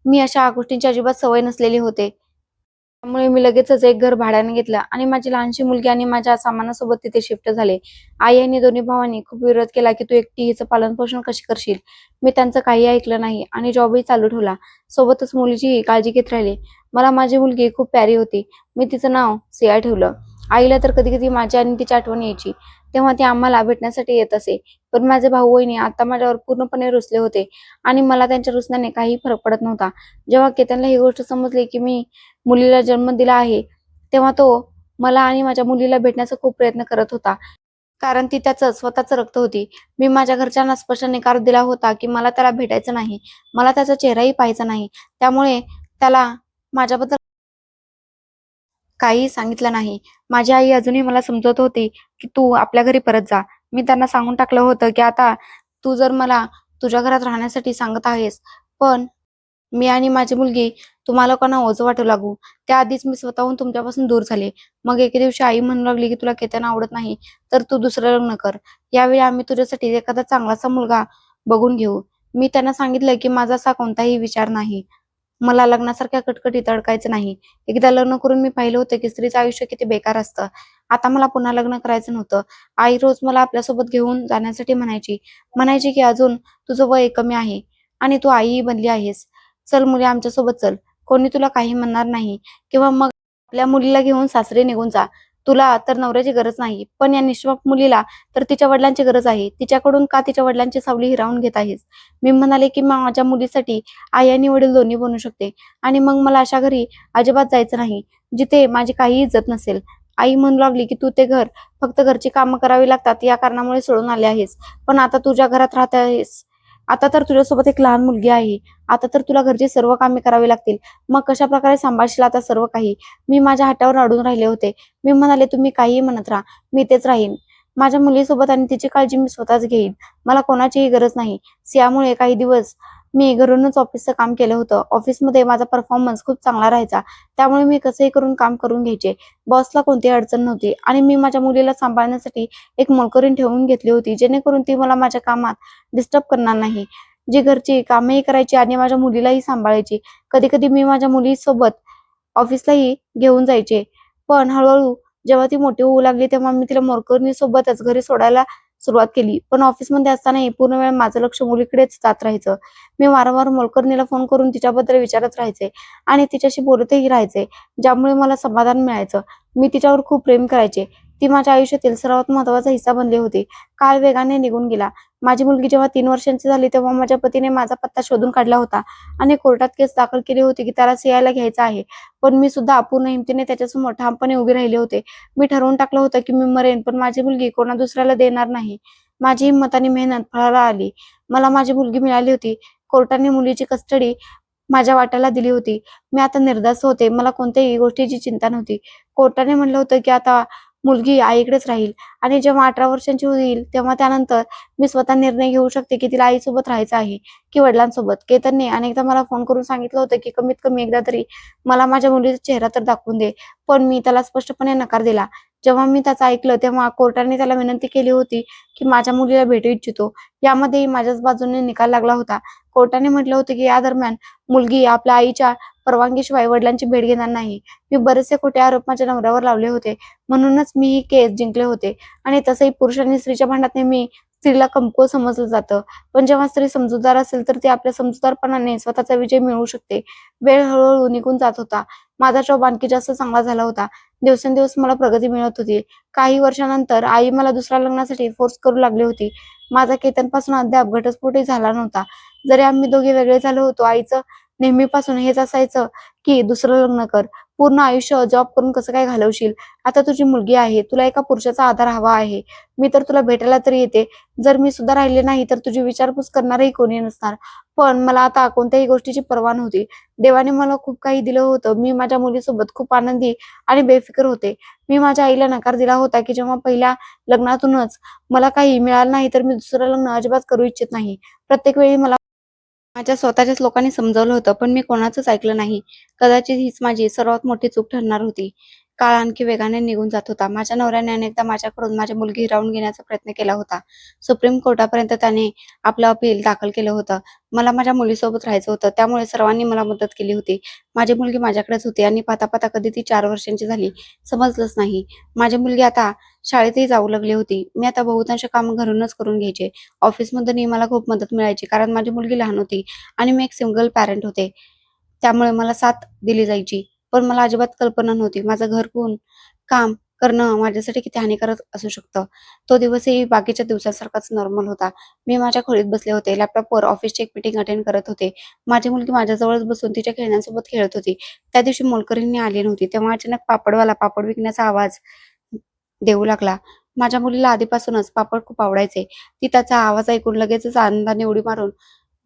मी अशा गोष्टींची अजिबात सवय नसलेली होते. त्यामुळे मी लगेचच एक घर भाड्याने घेतलं आणि माझी लहानशी मुलगी आणि माझ्या सामानासोबत तिथे शिफ्ट झाले. आई आणि दोन्ही भावांनी खूप विरोध केला, की "तू एकटी हिचं पालनपोषण कशी करशील?" मी त्यांचं काही ऐकलं नाही आणि जॉबही चालू ठेवला. सोबतच मुलीचीही काळजी घेत राहिले. मला माझी मुलगी खूप प्यारी होती. मी तिचं नाव सिया ठेवलं. आईला तर कधी-कधी माझी आणि तिची आठवण यायची. तेव्हा ती आम्हाला भेटण्यासाठी येत असे. पण माझे भाऊ-बहिणी आता माझ्यावर पूर्णपणे रुसले होते आणि मला त्यांच्या रुसण्याने काही फरक पडत नव्हता. जेव्हा केतनला ही गोष्ट समजली, की मी मुलीला जन्म दिला आहे, तेव्हा तो मला आणि माझ्या मुलीला भेटण्याचा खूप प्रयत्न करत होता. कारण ती त्याचं स्वतःचं रक्त होती. मी माझ्या घरच्यांना स्पष्ट नकार दिला होता, की मला त्याला भेटायचं नाही. मला त्याचा चेहराही पाहायचा नाही. त्यामुळे त्याला माझ्याबद्दल काहीही सांगितलं नाही. माझी आई अजूनही मला समजवत होती, की "तू आपल्या घरी परत जा." मी त्यांना सांगून टाकलं होतं, की "आता तू जर मला तुझ्या घरात राहण्यासाठी सांगत आहेस, पण मी आणि माझी मुलगी तुम्हा लोकांना ओझं वाटू लागू. त्याआधीच मी स्वतःहून तुमच्यापासून दूर झाले." मग एके दिवशी आई म्हणू लागली, की "तुला केतन आवडत नाही, तर तू दुसरं लग्न कर. यावेळी आम्ही तुझ्यासाठी एखादा चांगलासा मुलगा बघून घेऊ." मी त्यांना सांगितलं, की "माझा असा कोणताही विचार नाही. मला लग्नासारख्या कटकटीत अडकायचं नाही. एकदा लग्न करून मी पाहिलं होतं, की स्त्रीचं आयुष्य किती बेकार असतं. आता मला पुन्हा लग्न करायचं नव्हतं." आई रोज मला आपल्यासोबत घेऊन जाण्यासाठी म्हणायची. म्हणायची, की "अजून तुझं वय कमी आहे आणि तू आईही बनली आहेस. चल मुली आमच्यासोबत चल. कोणी तुला काही म्हणणार नाही किंवा मग आपल्या मुलीला घेऊन सासरी निघून जा. तुला तर नवऱ्याची गरज नाही, पण या निष्पाप मुलीला तर तिच्या वडिलांची गरज आहे. तिच्याकडून का तिच्या वडिलांची सावली हिरावून घेत आहेस?" मी म्हणाले, की "माझ्या मुलीसाठी आई आणि वडील दोन्ही बनू शकते आणि मग मला अशा घरी अजिबात जायचं नाही, जिथे माझी काही इज्जत नसेल." आई म्हणू लागली, की "तू ते घर फक्त घरची कामं करावी लागतात या कारणामुळे सोडून आले आहेस. पण आता तुझ्या घरात राहत आहेस. आता तर तुझ्यासोबत एक लहान मुलगी आहे. आता तर तुला घरची सर्व कामे करावी लागतील. मग कशाप्रकारे सांभाळशील आता सर्व काही?" मी माझ्या हातावर अडून राहिले होते. मी म्हणाले, "तुम्ही काहीही म्हणत राहा. मी इथेच राहीन. माझ्या मुलीसोबत आणि तिची काळजी मी स्वतःच घेईन. मला कोणाचीही गरज नाही." यामुळे काही दिवस मी घरूनच ऑफिसचं काम केलं होतं. ऑफिसमध्ये माझा परफॉर्मन्स खूप चांगला राहायचा. त्यामुळे मी कसंही करून काम करून घ्यायचे. बॉसला कोणतीही अडचण नव्हती आणि मी माझ्या मुलीला सांभाळण्यासाठी एक मोलकरीण ठेवून घेतली होती, जेणेकरून ती मला माझ्या कामात डिस्टर्ब करणार नाही. जी घरची कामेही करायची आणि माझ्या मुलीलाही सांभाळायची. कधी-कधी मी माझ्या मुलीसोबत ऑफिसलाही घेऊन जायचे. पण हळू जेव्हा ती मोठी होऊ लागली, तेव्हा मी तिला मोलकरणीसोबतच घरी सोडायला सुरुवात केली. पण ऑफिसमध्ये असतानाही पूर्ण वेळ माझं लक्ष मुलीकडेच जात राहायचं. मी वारंवार मोलकरणीला फोन करून तिच्याबद्दल विचारत राहायचे आणि तिच्याशी बोलतही राहायचे, ज्यामुळे मला समाधान मिळायचं. मी तिच्यावर खूप प्रेम करायचे. ती माझ्या आयुष्यातील सर्वात महत्त्वाचा हिस्सा बनली होती. काळ वेगाने निघून गेला. माझी मुलगी जेव्हा 3 वर्षांची झाली तेव्हा माझ्या पतीने माझा पत्ता शोधून काढला होता आणि कोर्टात केस दाखल केली होती की त्याला सिआयला घ्यायचं आहे. पण मी सुद्धा अपूर्ण हिमतीने त्याच्यासमोर ठामपणे उभी राहिले होते. मी ठरवून टाकलं होतं की मी मरेन पण माझी मुलगी कोणा दुसऱ्याला देणार नाही. माझी हिंमत आणि मेहनत फळाला आली. मला माझी मुलगी मिळाली होती. कोर्टाने मुलीची कस्टडी माझ्या वाट्याला दिली होती. मी आता निर्धास्त होते. मला कोणत्याही गोष्टीची चिंता नव्हती. कोर्टाने म्हटलं होतं की आता मुलगी आईकडेच राहील आणि जेव्हा 18 वर्षांची होईल तेव्हा त्यानंतर मी स्वतः निर्णय घेऊ शकते की तिला आईसोबत राहायचं आहे की वडिलांसोबत. केतनने अनेकदा मला फोन करून सांगितलं होतं की कमीत कमी एकदा तरी मला माझ्या मुलीचा चेहरा तर दाखवून दे. पण मी त्याला स्पष्टपणे नकार दिला. जेव्हा मी त्याचं ऐकलं तेव्हा कोर्टाने त्याला विनंती केली होती की माझ्या मुलीला भेटू इच्छितो. यामध्येही माझ्याच बाजूने निकाल लागला होता. कोर्टाने म्हटलं होतं की या दरम्यान मुलगी आपल्या आईच्या परवानगीशिवाय वडिलांची भेट घेणार नाही. मी बरेचसे खोटे आरोप माझ्या नवऱ्यावर लावले होते. म्हणूनच मी ही केस जिंकले होते आणि तसंही पुरुष आणि स्त्रीच्या भांडणात नेहमी स्त्रीला कमकुवत समजलं जातं. पण जेव्हा स्त्री समजूतदार असेल तर ती आपल्या समजूतदारपणाने स्वतःचा विजय मिळवू शकते. वेळ हळूहळू निघून जात होता. माझा जॉब आणखी जास्त चांगला झाला होता. दिवसेंदिवस मला प्रगती मिळत होती. काही वर्षानंतर आई मला दुसऱ्या लग्नासाठी फोर्स करू लागली होती. माझा केतनपासून अद्याप घटस्फोटही झाला नव्हता. जरी आम्ही दोघे वेगळे झालो होतो, आईचं नेहमीपासून हेच असायचं की दुसरं लग्न कर. पूर्ण आयुष्य जॉब करून कसं काय घालवशील? आता तुझी मुलगी आहे. तुला एका पुरुषाचा आधार हवा आहे. मी तर तुला भेटायला तरी येते. जर मी सुद्धा राहिले नाही तर तुझी विचारपूस करणारही कोणी नसणार. पण मला आता कोणत्याही गोष्टीची पर्वा नव्हती. देवाने मला खूप काही दिलं होतं. मी माझ्या मुलीसोबत खूप आनंदी आणि बेफिकर होते. मी माझ्या आईला नकार दिला होता की जेव्हा पहिल्या लग्नातूनच मला काही मिळालं नाही तर मी दुसरं लग्न अजिबात करू इच्छित नाही. प्रत्येक वेळी मला माझ्या स्वतःच्याच लोकांनी समजावलं होतं, पण मी कोणाचंच ऐकलं नाही. कदाचित हीच माझी सर्वात मोठी चूक ठरणार होती. काळ आणखी वेगाने निघून जात होता. माझ्या नवऱ्याने अनेकदा माझ्याकडून माझी मुलगी हिरावून घेण्याचा प्रयत्न केला होता. सुप्रीम कोर्टापर्यंत त्याने आपलं अपील दाखल केलं होतं. मला माझ्या मुलीसोबत राहायचं होतं, त्यामुळे सर्वांनी मला मदत केली होती. माझी मुलगी माझ्याकडेच होती आणि पाहता-पाहता कधी ती 4 वर्षांची झाली, समजलंच नाही. माझी मुलगी आता शाळेतही जाऊ लागली होती. मी आता बहुतांश कामं घरूनच करून घ्यायचे. ऑफिसमधूनही मला खूप मदत मिळायची, कारण माझी मुलगी लहान होती. आणि मी एक सिंगल पॅरेंट होते. त्यामुळे मला साथ दिली जायची. पण मला अजिबात कल्पना नव्हती माझं घरकुल काम करणं माझ्यासाठी किती हानिकारक असू शकतं. तो दिवसही बाकीच्या दिवसांसारखाच नॉर्मल होता. मी माझ्या खोलीत बसले होते. लॅपटॉपवर ऑफिसची एक मीटिंग अटेंड करत होते. माझी मुलगी माझ्याजवळच बसून तिच्या खेळण्यांसोबत खेळत होती. त्या दिवशी मोलकरीण आली नव्हती. तेव्हा अचानक पापडवाला पापड विकण्याचा आवाज देऊ लागला. माझ्या मुलीला आधीपासूनच पापड खूप आवडायचे. ती त्याचा आवाज ऐकून लगेचच आनंदाने उडी मारून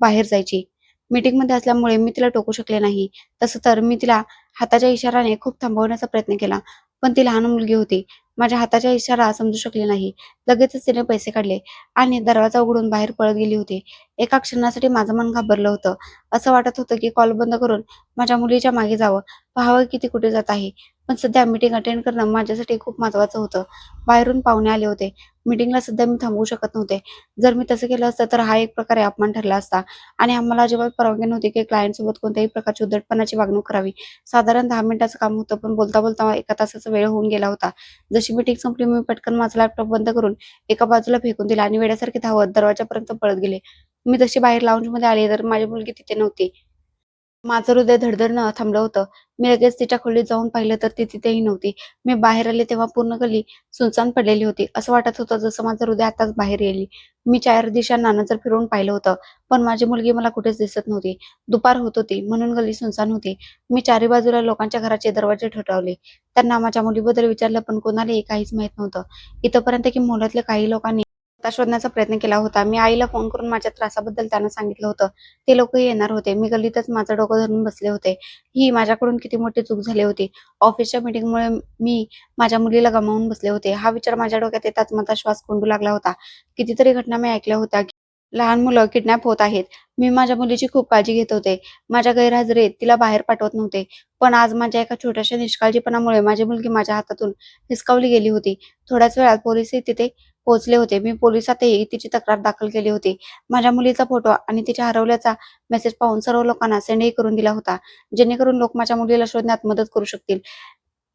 बाहेर जायची. मीटिंगमध्ये असल्यामुळे मी तिला टोकू शकले नाही. तसं तर मी तिला हाताच्या इशाऱ्याने खूप थांबवण्याचा प्रयत्न केला. पण ती लहान मुलगी होती. माझ्या हाताचा इशारा समजू शकले नाही. लगेचच तिने पैसे काढले आणि दरवाजा उघडून बाहेर पळत गेली होती. एका क्षणासाठी माझं मन घाबरलं होतं. असं वाटत होतं की कॉल बंद करून माझ्या मुलीच्या मागे जावं, पाहावं की ती कुठे जात आहे. पण सध्या मीटिंग अटेंड करणं माझ्यासाठी खूप महत्त्वाचं होतं. बाहेरून पाहुणे आले होते. मीटिंगला सध्या मी थांबवू शकत नव्हते. जर मी तसं केलं असतं तर हा एक प्रकारे अपमान ठरला असता. आणि आम्हाला अजिबात परवानगी नव्हती की क्लायंटसोबत कोणत्याही प्रकारची उद्धटपणाची वागणूक करावी. साधारण 10 मिनिटाचं काम होतं, पण बोलता-बोलता एका तासाचा वेळ होऊन गेला होता. जशी मीटिंग संपली मी पटकन माझा लॅपटॉप बंद करून एका बाजूला फेकून दिला आणि वेड्यासारखे धावत दरवाजापर्यंत पळत गेले. मी जशी बाहेर लाउंजमध्ये आले तर माझी मुलगी तिथे नव्हती. माझं हृदय धडधडणं थांबलं होतं. मी लगेच तिच्या खोलीत जाऊन पाहिलं तर ती तिथेही नव्हती. मी बाहेर आले तेव्हा पूर्ण गल्ली सुनसान पडलेली होती. असं वाटत होतं जसं माझं हृदय आताच बाहेर येईल. मी 4 दिशांना नजर फिरवून पाहिलं होतं, पण माझी मुलगी मला कुठेच दिसत नव्हती. दुपार होत होती म्हणून गल्ली सुनसान होती. मी चारी बाजूला लोकांच्या घराचे दरवाजे ठोठावले. त्यांना माझ्या मुलीबद्दल विचारलं पण कोणालाही काहीच माहीत नव्हतं. इथपर्यंत की मोहल्ल्यातल्या काही लोकांनी पत्ता शोधण्याचा प्रयत्न केला होता. मी आईला फोन करून माझ्या त्रासाबद्दल त्यांना सांगितलं होतं. ते लोकही येणार होते. मी गल्लीतच माझं डोकं धरून बसले होते. ही माझ्याकडून किती मोठी चूक झाली होती. ऑफिसच्या मीटिंगमुळे मी माझ्या मुलीला गमावून बसले होते. हा विचार माझ्या डोक्यात येताच माझा श्वास कोंडू लागला होता. कितीतरी घटना मी ऐकल्या होत्या. लहान मुलं किडनॅप होत आहेत. मी माझ्या मुलीची खूप काळजी घेत होते. माझ्या गैरहजेरीत तिला बाहेर पाठवत नव्हते. पण आज माझ्या एका छोट्याशा निष्काळजीपणामुळे माझी मुलगी माझ्या हातातून हिसकावली गेली होती. थोड्याच वेळात पोलिसही तिथे पोहोचले होते. मी पोलिसातही तिची तक्रार दाखल केली होती. माझ्या मुलीचा फोटो आणि तिच्या हरवल्याचा मेसेज पाहून सर्व लोकांना सेंडही करून दिला होता, जेणेकरून लोक माझ्या मुलीला शोधण्यात मदत करू शकतील.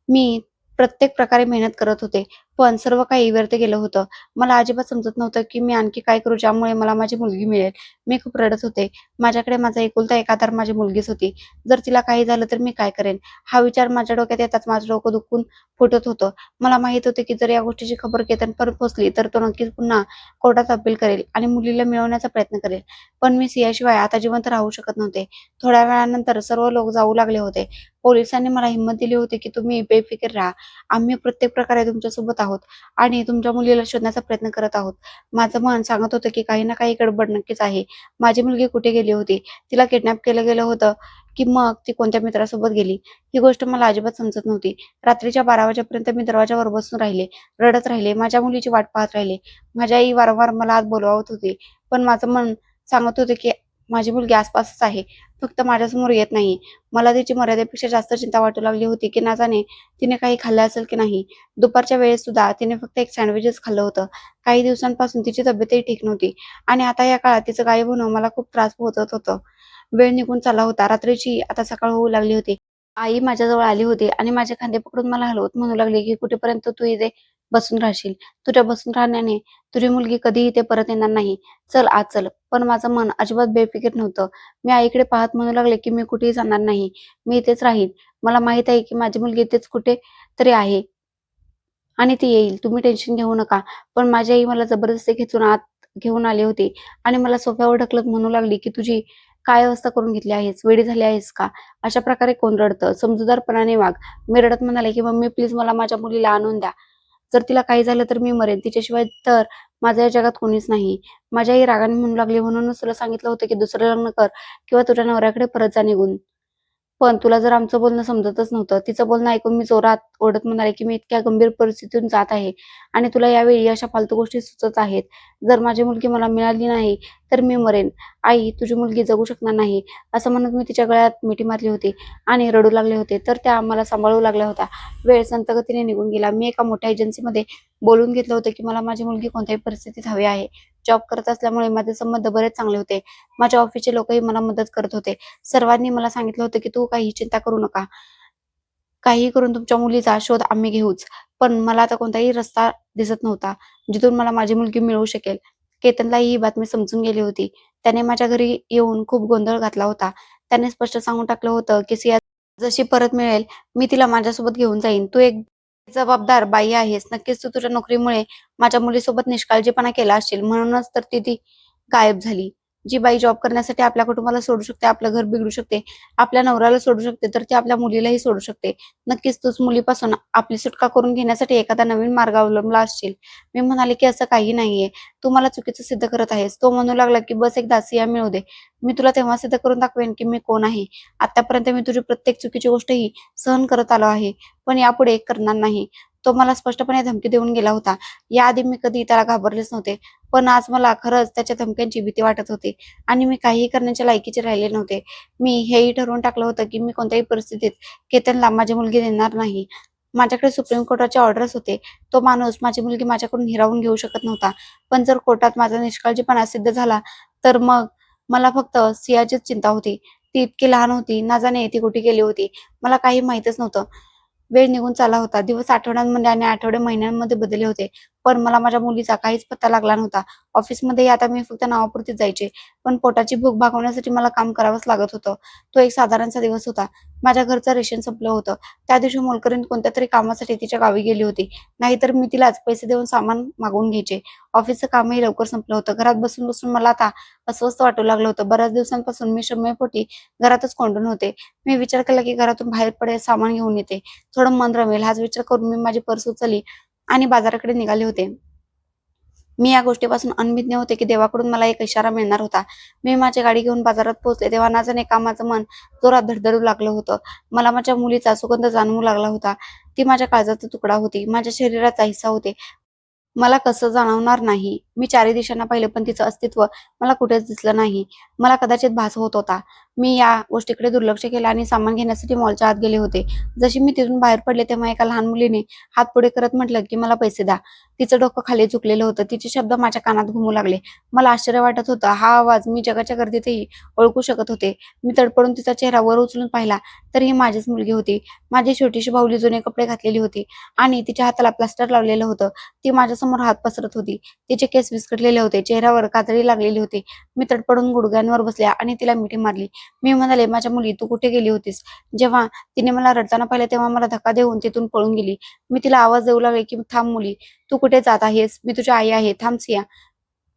मी प्रत्येक प्रकारे मेहनत करत होते, पण सर्व काही व्यर्थ गेलं होतं. मला अजिबात समजत नव्हतं की मी आणखी काय करू ज्यामुळे मला माझी मुलगी मिळेल. मी खूप रडत होते. माझ्याकडे माझा एकुलता एक आधार माझी मुलगीच होती. जर तिला काही झालं तर मी काय करेन? हा विचार माझ्या डोक्यात येताच माझं डोकं दुखून फुटत होतं. मला माहित होते की जर या गोष्टीची खबर केतनपर्यंत पोहोचली तर तो नक्कीच पुन्हा कोर्टात अपील करेल आणि मुलीला मिळवण्याचा प्रयत्न करेल. पण मी सिंहाशिवाय आता जिवंत राहू शकत नव्हते. थोड्या वेळानंतर सर्व लोक जाऊ लागले होते. पोलिसांनी मला हिंमत दिली होती की तुम्ही बेफिकीर राहा. आम्ही प्रत्येक प्रकारे तुमच्यासोबत आहोत आणि तुमच्या मुलीला शोधण्याचा प्रयत्न करत आहोत. माझं मन सांगत होतं की काही ना काही गडबड नक्कीच आहे. माझी मुलगी कुठे गेली होती? तिला किडनॅप केलं गेलं होतं की मग ती कोणत्या मित्रासोबत गेली? ही गोष्ट मला अजिबात समजत नव्हती. रात्रीच्या 12 वाजेपर्यंत मी दरवाजावर बसून राहिले, रडत राहिले, माझ्या मुलीची वाट पाहत राहिले. माझी आई वारंवार मला आत बोलावत होती, पण माझं मन सांगत होतं की माझी मुलगी आसपासच आहे, फक्त माझ्यासमोर येत नाही. मला तिची मर्यादेपेक्षा जास्त चिंता वाटू लागली होती की ना जाणे तिने काही खाल्लं असेल की नाही. दुपारच्या वेळेस सुद्धा तिने फक्त एक सँडविचच खाल्लं होतं. काही दिवसांपासून तिची तब्येतही ठीक नव्हती आणि आता या काळात तिचं गायब होणं मला खूप त्रास पोहोचत होतं. वेळ निघून चालला होता. रात्रीची आता सकाळ होऊ लागली होती. आई माझ्याजवळ आली होती आणि माझे खांदे पकडून मला हलवत म्हणू लागली की कुठेपर्यंत तू इथे बसून राहशील. तुझ्या बसून राहण्याने तुझी मुलगी कधीही इथे परत येणार नाही. चल आत चल. पण माझं मन अजिबात बेफिकीर नव्हतं. मी आईकडे पाहत म्हणू लागले की मी कुठेही जाणार नाही. मी इथेच राहीन. मला माहित आहे की माझी मुलगी इथेच कुठेतरी आहे आणि ती येईल. तुम्ही टेन्शन घेऊ नका. पण माझी आई मला जबरदस्ती खेचून आत घेऊन आली होती आणि मला सोफ्यावर ढकलत म्हणू लागली की तुझी काय अवस्था करून घेतली आहेस? वेडी झाली आहेस का? अशा प्रकारे कोण रडतं? समजूतदारपणाने वाग. मी रडत म्हणाले की मम्मी प्लीज मला माझ्या मुलीला आणून द्या. जर तिला काही झालं तर मी मरेन. तिच्याशिवाय तर माझ्या या जगात कोणीच नाही. माझी आई रागाने म्हणू लागली म्हणूनच तुला सांगितलं होतं की दुसरं लग्न कर किंवा तुझ्या नवऱ्याकडे परत जा निघून. पण तुला जर आमचं बोलणं समजतच नव्हतं. तिचं बोलणं ऐकून मी जोरात ओरडत म्हणाले, की "मी इतक्या गंभीर परिस्थितीतून जात आहे आणि तुला यावेळी अशा फालतू गोष्टी सुचत आहेत. जर माझी मुलगी मला मिळाली नाही, तर मी मरेन. आई, तुझी मुलगी जगू शकणार नाही." असं म्हणत मी तिच्या गळ्यात मिठी मारली होती आणि रडू लागले होते. तर त्या मला सांभाळू लागल्या होत्या. वेळ संथ गतीने निघून गेला. मी एका मोठ्या एजन्सीमध्ये बोलून घेतलं होतं, की मला माझी मुलगी कोणत्याही परिस्थितीत हवी आहे. जॉब करत असल्यामुळे माझे संबंध बरेच चांगले होते. माझ्या ऑफिसचे लोकही मला मदत करत होते. सर्वांनी मला सांगितलं होतं, की "तू काहीही चिंता करू नका. काहीही करून तुमच्या मुलीचा शोध आम्ही घेऊच." पण मला आता कोणताही रस्ता दिसत नव्हता, जिथून मला माझी मुलगी मिळू शकेल. केतनलाही ही बातमी समजून गेली होती. त्याने माझ्या घरी येऊन खूप गोंधळ घातला होता. त्याने स्पष्ट सांगून टाकलं होतं, की "सिया जशी परत मिळेल, मी तिला माझ्यासोबत घेऊन जाईन. तू एक जबाबदार बाई आहेस. नक्कीच तू तुझ्या नोकरीमुळे माझ्या मुलीसोबत निष्काळजीपणा केला असशील. म्हणूनच तर ती ती गायब झाली. जी बाई जॉब करण्यासाठी आपल्या कुटुंबाला सोडू शकते, आपलं घर बिघडू शकते, आपल्या नवऱ्याला सोडू शकते, तर ती आपल्या मुलीलाही सोडू शकते. नक्कीच तूच मुलीपासून आपली सुटका करून घेण्यासाठी एखादा नवीन मार्ग अवलंबला असशील." मी म्हणाले, की "असं काही नाहीये. तू मला चुकीचं सिद्ध करत आहेस." तो म्हणू लागला, की "बस एकदा सिया मिळू दे. मी तुला तेव्हा सिद्ध करून दाखवेन, की मी कोण आहे. आतापर्यंत मी तुझी प्रत्येक चुकीची गोष्टही सहन करत आलो आहे, पण यापुढे करणार नाही." तो मला स्पष्टपणे धमकी देऊन गेला होता. याआधी मी कधी त्याला घाबरलेच नव्हते. पण आज मला खरंच त्याच्या धमक्यांची भीती वाटत होती आणि मी काहीही करण्याच्या लायकीचे राहिले नव्हते. मी हेही ठरवून टाकलं होतं, की मी कोणत्याही परिस्थितीत केतनला माझी मुलगी देणार नाही. माझ्याकडे सुप्रीम कोर्टाचे ऑर्डर्स होते. तो माणूस माझी मुलगी माझ्याकडून हिरावून घेऊ शकत नव्हता. पण जर कोर्टात माझा निष्काळजीपणा सिद्ध झाला, तर मग मला फक्त सियाचीच चिंता होती. ती इतकी लहान होती, ना जाणे ती कुठे गेली होती. मला काही माहीतच नव्हतं. वेळ निघून चालला होता. दिवस आठवड्यांमध्ये आणि आठवडे महिन्यांमध्ये बदलले होते. पण मला माझ्या मुलीचा काहीच पत्ता लागला नव्हता. ऑफिसमध्येही आता मी फक्त नावापुरतीच जायचे. पण पोटाची भूक भागवण्यासाठी मला काम करावंच लागत होतं. तो एक साधारणचा दिवस होता. माझ्या घरचं रेशन संपलं होतं. त्या दिवशी मोलकरीण कोणत्यातरी कामासाठी तिच्या गावी गेली होती. नाहीतर मी तिलाच पैसे देऊन सामान मागवून घ्यायचे. ऑफिसचं कामही लवकर संपलं होतं. घरात बसून-बसून मला आता अस्वस्थ वाटू लागलं होतं. बऱ्याच दिवसांपासून मी श्रमेपोटी घरातच कोंडून होते. मी विचार केला की घरातून बाहेर पडेल, सामान घेऊन येते. थोडं मन रमेल हाच विचार करून मी माझी पर्स उचलली आणि बाजाराकडे निघाले होते. मी या गोष्टीपासून अनभिज्ञ होते की देवाकडून मला एक इशारा मिळणार होता. मी माझी गाडी घेऊन बाजारात पोहोचले तेव्हा ना जाणे का माझं मन जोरात धडधडू लागलं होतं. मला माझ्या मुलीचा सुगंध जाणवू लागला होता. ती माझ्या काळजाचा तुकडा होती, माझ्या शरीराचा हिस्सा होती. मला कसं जाणवणार नाही. मी चारी दिशांना पाहिले पण तिचं अस्तित्व मला कुठेच दिसलं नाही. मला कदाचित भास होत होता. मी या गोष्टीकडे दुर्लक्ष केलं आणि सामान घेण्यासाठी मॉलच्या आत गेले होते. जशी मी तिथून बाहेर पडले तेव्हा एका लहान मुलीने हात पुढे करत म्हटलं की मला पैसे द्या. तिचं डोकं खाली झुकलेलं होतं. तिचे शब्द माझ्या कानात घुमू लागले. मला आश्चर्य वाटत होतं. हा आवाज मी जगाच्या गर्दीतही ओळखू शकत होते. मी तडपडून तिचा चेहरा वर उचलून पाहिला तर ही माझीच मुलगी होती. माझी छोटीशी बाहुली जुने कपडे घातलेली होती आणि तिच्या हाताला प्लास्टर लावलेलं होतं. ती माझ्यासमोर हात पसरत होती. तिचे केस विस्कटलेले होते. चेहऱ्यावर कातडी लागलेली होती. मी तडपडून गुडघ्यांवर बसले आणि तिला मिठी मारली. मी म्हणाले, माझ्या मुली, तू कुठे गेली होतीस? जेव्हा तिने मला रडताना पाहिले तेव्हा मला धक्का देऊन तिथून पळून गेली. मी तिला आवाज देऊ लागले की थांब मुली, तू कुठे जात आहेस? मी तुझी आई आहे, थांब सिया.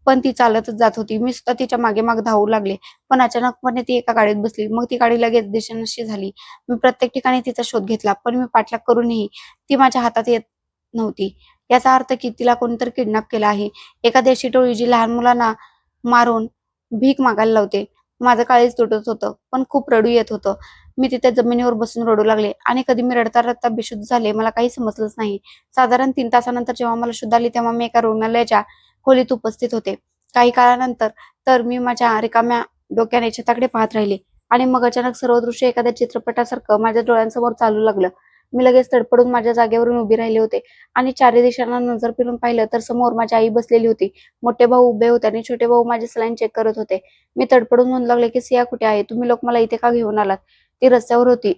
पण ती चालतच जात होती. मी सुद्धा तिच्या मागे मागे धावू लागले. पण अचानकपणे ती एका गाडीत बसली. मग ती गाडी लगेच दिसेनाशी झाली. मी प्रत्येक ठिकाणी तिचा शोध घेतला, पण मी पाठलाग करूनही ती माझ्या हातात येत नव्हती. याचा अर्थ की तिला कोणीतरी किडनॅप केलं आहे. एका देशी टोळी जी लहान मुलांना मारून भीक मागायला लावते. माझं काळीज तुटत होतं, पण खूप रडू येत होतं. मी तिथे जमिनीवर बसून रडू लागले आणि कधी मी रडता रडता बेशुद्ध झाले, मला काही समजलंच नाही. साधारण 3 तासानंतर जेव्हा मला शुद्ध आली तेव्हा मी एका रुग्णालयाच्या खोलीत उपस्थित होते. काही काळानंतर तर मी माझ्या रिकाम्या डोक्याने छताकडे पाहत राहिले आणि मग अचानक सर्व दृश्य एखाद्या चित्रपटासारखं माझ्या डोळ्यांसमोर चालू लागलं. मी लगेच तडपडून माझ्या जागेवरून उभी राहिले होते आणि चारी दिशांना नजर फिरून पाहिलं तर समोर माझी आई बसलेली होती. मोठे भाऊ उभे होते आणि छोटे भाऊ माझे सलाईन चेक करत होते. मी तडपडून म्हणू लागले की सिया कुठे आहे? तुम्ही लोक मला इथे का घेऊन आलात? ती रस्त्यावर होती.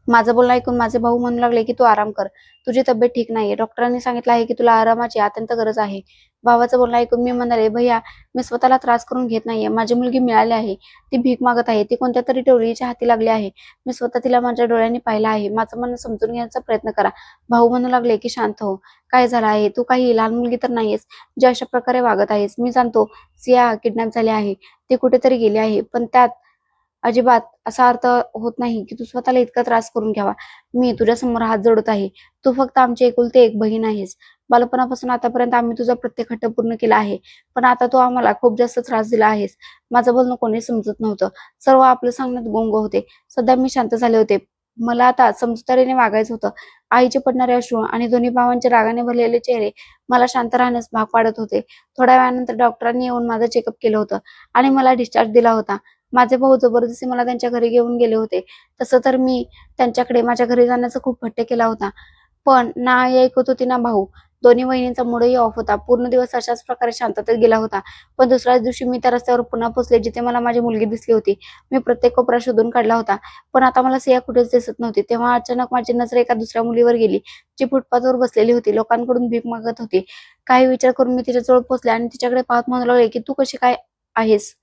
माझं बोलणं ऐकून माझे भाऊ म्हणू लागले की तू आराम कर. तुझी तब्येत ठीक नाहीये. डॉक्टरांनी सांगितलं आहे की तुला आरामाची अत्यंत गरज आहे. भावाचं बोलणं ऐकून मी म्हणाले, भैया, मी स्वतःला त्रास करून घेत नाहीये. माझी मुलगी मिळाली आहे. ती भीक मागत आहे. ती कोणत्या तरी टोळीच्या हाती लागली आहे. मी स्वतः तिला माझ्या डोळ्यांनी पाहिलं आहे. माझं म्हणणं समजून घेण्याचा प्रयत्न करा. भाऊ म्हणू लागले की शांत हो. काय झालं आहे? तू काही लहान मुलगी तर नाहीयेस जे अशा प्रकारे वागत आहेस. मी जाणतो सिया किडनॅप झाली आहे. ती कुठेतरी गेली आहे. पण त्यात अजिबात असा अर्थ होत नाही की तू स्वतःला इतका त्रास करून घ्यावा. मी तुझ्यासमोर हात जोडत आहे. तू फक्त आमची एकुलती एक बहीण आहेस. बालपणापासून आतापर्यंत आम्ही तुझा प्रत्येक हट्ट पूर्ण केला आहे. पण आता तू आम्हाला खूप जास्त त्रास दिला आहेस. माझं बोलणं कोणी समजत नव्हतं. सर्व आपलं सांगण्यात गुंग होते. सध्या मी शांत झाले होते. मला आता समजूतदारीने वागायचं होतं. आईचे पडणारे अश्रू आणि दोन्ही भावांचे रागाने भरलेले चेहरे मला शांत राहण्यास भाग पाडत होते. थोड्या वेळानंतर डॉक्टरांनी येऊन माझं चेकअप केलं होतं आणि मला डिस्चार्ज दिला होता. माझे भाऊ जबरदस्ती मला त्यांच्या घरी घेऊन गेले होते. तसं तर मी त्यांच्याकडे माझ्या घरी जाण्याचा खूप हट्ट केला होता. पण ना आई ऐकत होती ना भाऊ. दोन्ही वहिनींचा मूडही ऑफ होता. पूर्ण दिवस अशाच प्रकारे शांततेत गेला होता. पण दुसऱ्याच दिवशी मी त्या रस्त्यावर पुन्हा पोहोचले जिथे मला माझी मुलगी दिसली होती. मी प्रत्येक कोपरा शोधून काढला होता. पण आता मला सिया कुठेच दिसत नव्हती. तेव्हा अचानक माझी नजर एका दुसऱ्या मुलीवर गेली, जी फुटपाथवर बसलेली होती. लोकांकडून भीक मागत होती. काही विचार करून मी तिच्याजवळ पोहोचले आणि तिच्याकडे पाहत म्हणू लागले की तू कशी काय आहेस?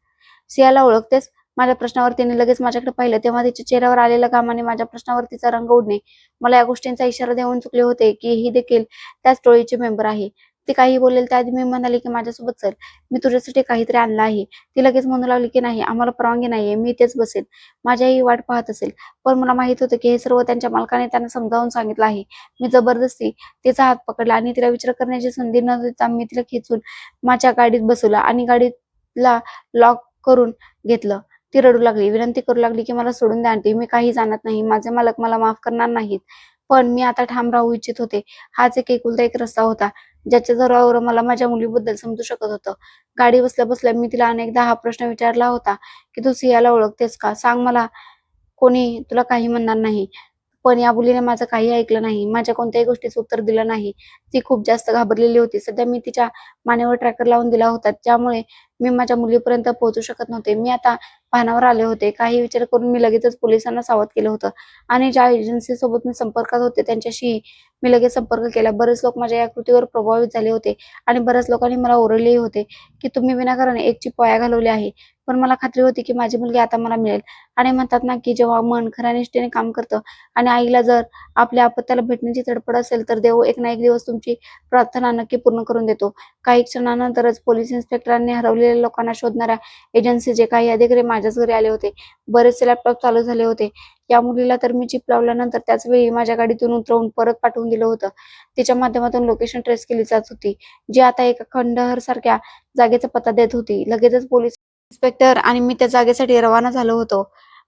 सियाला ओळखतेस? माझ्या प्रश्नावर तिने लगेच माझ्याकडे पाहिलं. तेव्हा तिच्या चेहऱ्यावर आलेल्या घामाने माझ्या प्रश्नावर तिचा रंग उडणे मला या गोष्टींचा इशारा देऊन चुकले होते की ही देखील त्याच टोळीची मेंबर आहे. ती काही बोलेल त्याआधी मी म्हणाले की माझ्यासोबत चल, मी तुझ्यासाठी काहीतरी आणलं आहे. ती लगेच म्हणू लागली की नाही, आम्हाला परवानगी नाहीये, मी इथेच बसेल. माझी आई वाट पाहत असेल. पण मला माहित होतं की हे सर्व त्यांच्या मालकाने त्यांना समजावून सांगितलं आहे. मी जबरदस्ती तिचा हात पकडला आणि तिला विचार करण्याची संधी न देता मी तिला खेचून माझ्या गाडीत बसवलं आणि गाडीला लॉक करून घेतलं. ती रडू लागली. विनंती करू लागली की मला सोडून द्या आंटी. मी काही जाणत नाही. माझे मालक मला माफ करणार नाहीत. पण मी आता ठाम राहू इच्छित होते. हाच एक एकुलता एक रस्ता होता, ज्याच्या जोरावर मला माझ्या मुलीबद्दल समजू शकत होतं. गाडी बसल्या बसल्या मी तिला अनेकदा हा प्रश्न विचारला होता की तू सियाला ओळखतेस का? सांग मला. कोणी तुला काही म्हणणार नाही. पण या मुलीने माझं काही ऐकलं नाही. माझ्या कोणत्याही गोष्टीचं उत्तर दिलं नाही. ती खूप जास्त घाबरलेली होती. सध्या मी तिच्या मानेवर ट्रॅकर लावून दिला होता, ज्यामुळे मी माझ्या मुलीपर्यंत पोहोचू शकत नव्हते. मी आता भानावर आले होते. काही विचार करून मी लगेचच पोलिसांना सावध केलं होतं आणि ज्या एजन्सीसोबत मी संपर्कात होते त्यांच्याशी मी लगेच संपर्क केला. बरेच लोक माझ्या या कृतीवर प्रभावित झाले होते आणि बऱ्याच लोकांनी मला ओरडलेही होते की तुम्ही विनाकारण एक चिप वाया घालवली आहे. पण मला खात्री होती की माझी मुलगी आता मला मिळेल. आणि म्हणतात ना की जेव्हा मन खऱ्या निष्ठेने काम करतं आणि आईला जर आपल्या अपत्याला भेटण्याची तडफड असेल तर देव एक ना एक दिवस तुमची प्रार्थना नक्की पूर्ण करून देतो. काही क्षणानंतरच पोलीस इन्स्पेक्टरांनी हरवलेल्या लोकांना शोधणाऱ्या एजन्सीचे काही अधिकारी माझ्याच घरी आले होते. बरेचसे लॅपटॉप चालू झाले होते. या मुलीला तर मी चिप लावल्यानंतर त्याच वेळी माझ्या गाडीतून उतरवून परत पाठवून दिलं होतं. तिच्या माध्यमातून लोकेशन ट्रेस केली जात होती, जी आता एका खंडहर सारख्या जागेचा पत्ता देत होती. लगेचच पोलीस इन्स्पेक्टर आणि मी त्या जागेसाठी रवाना झालो होतो.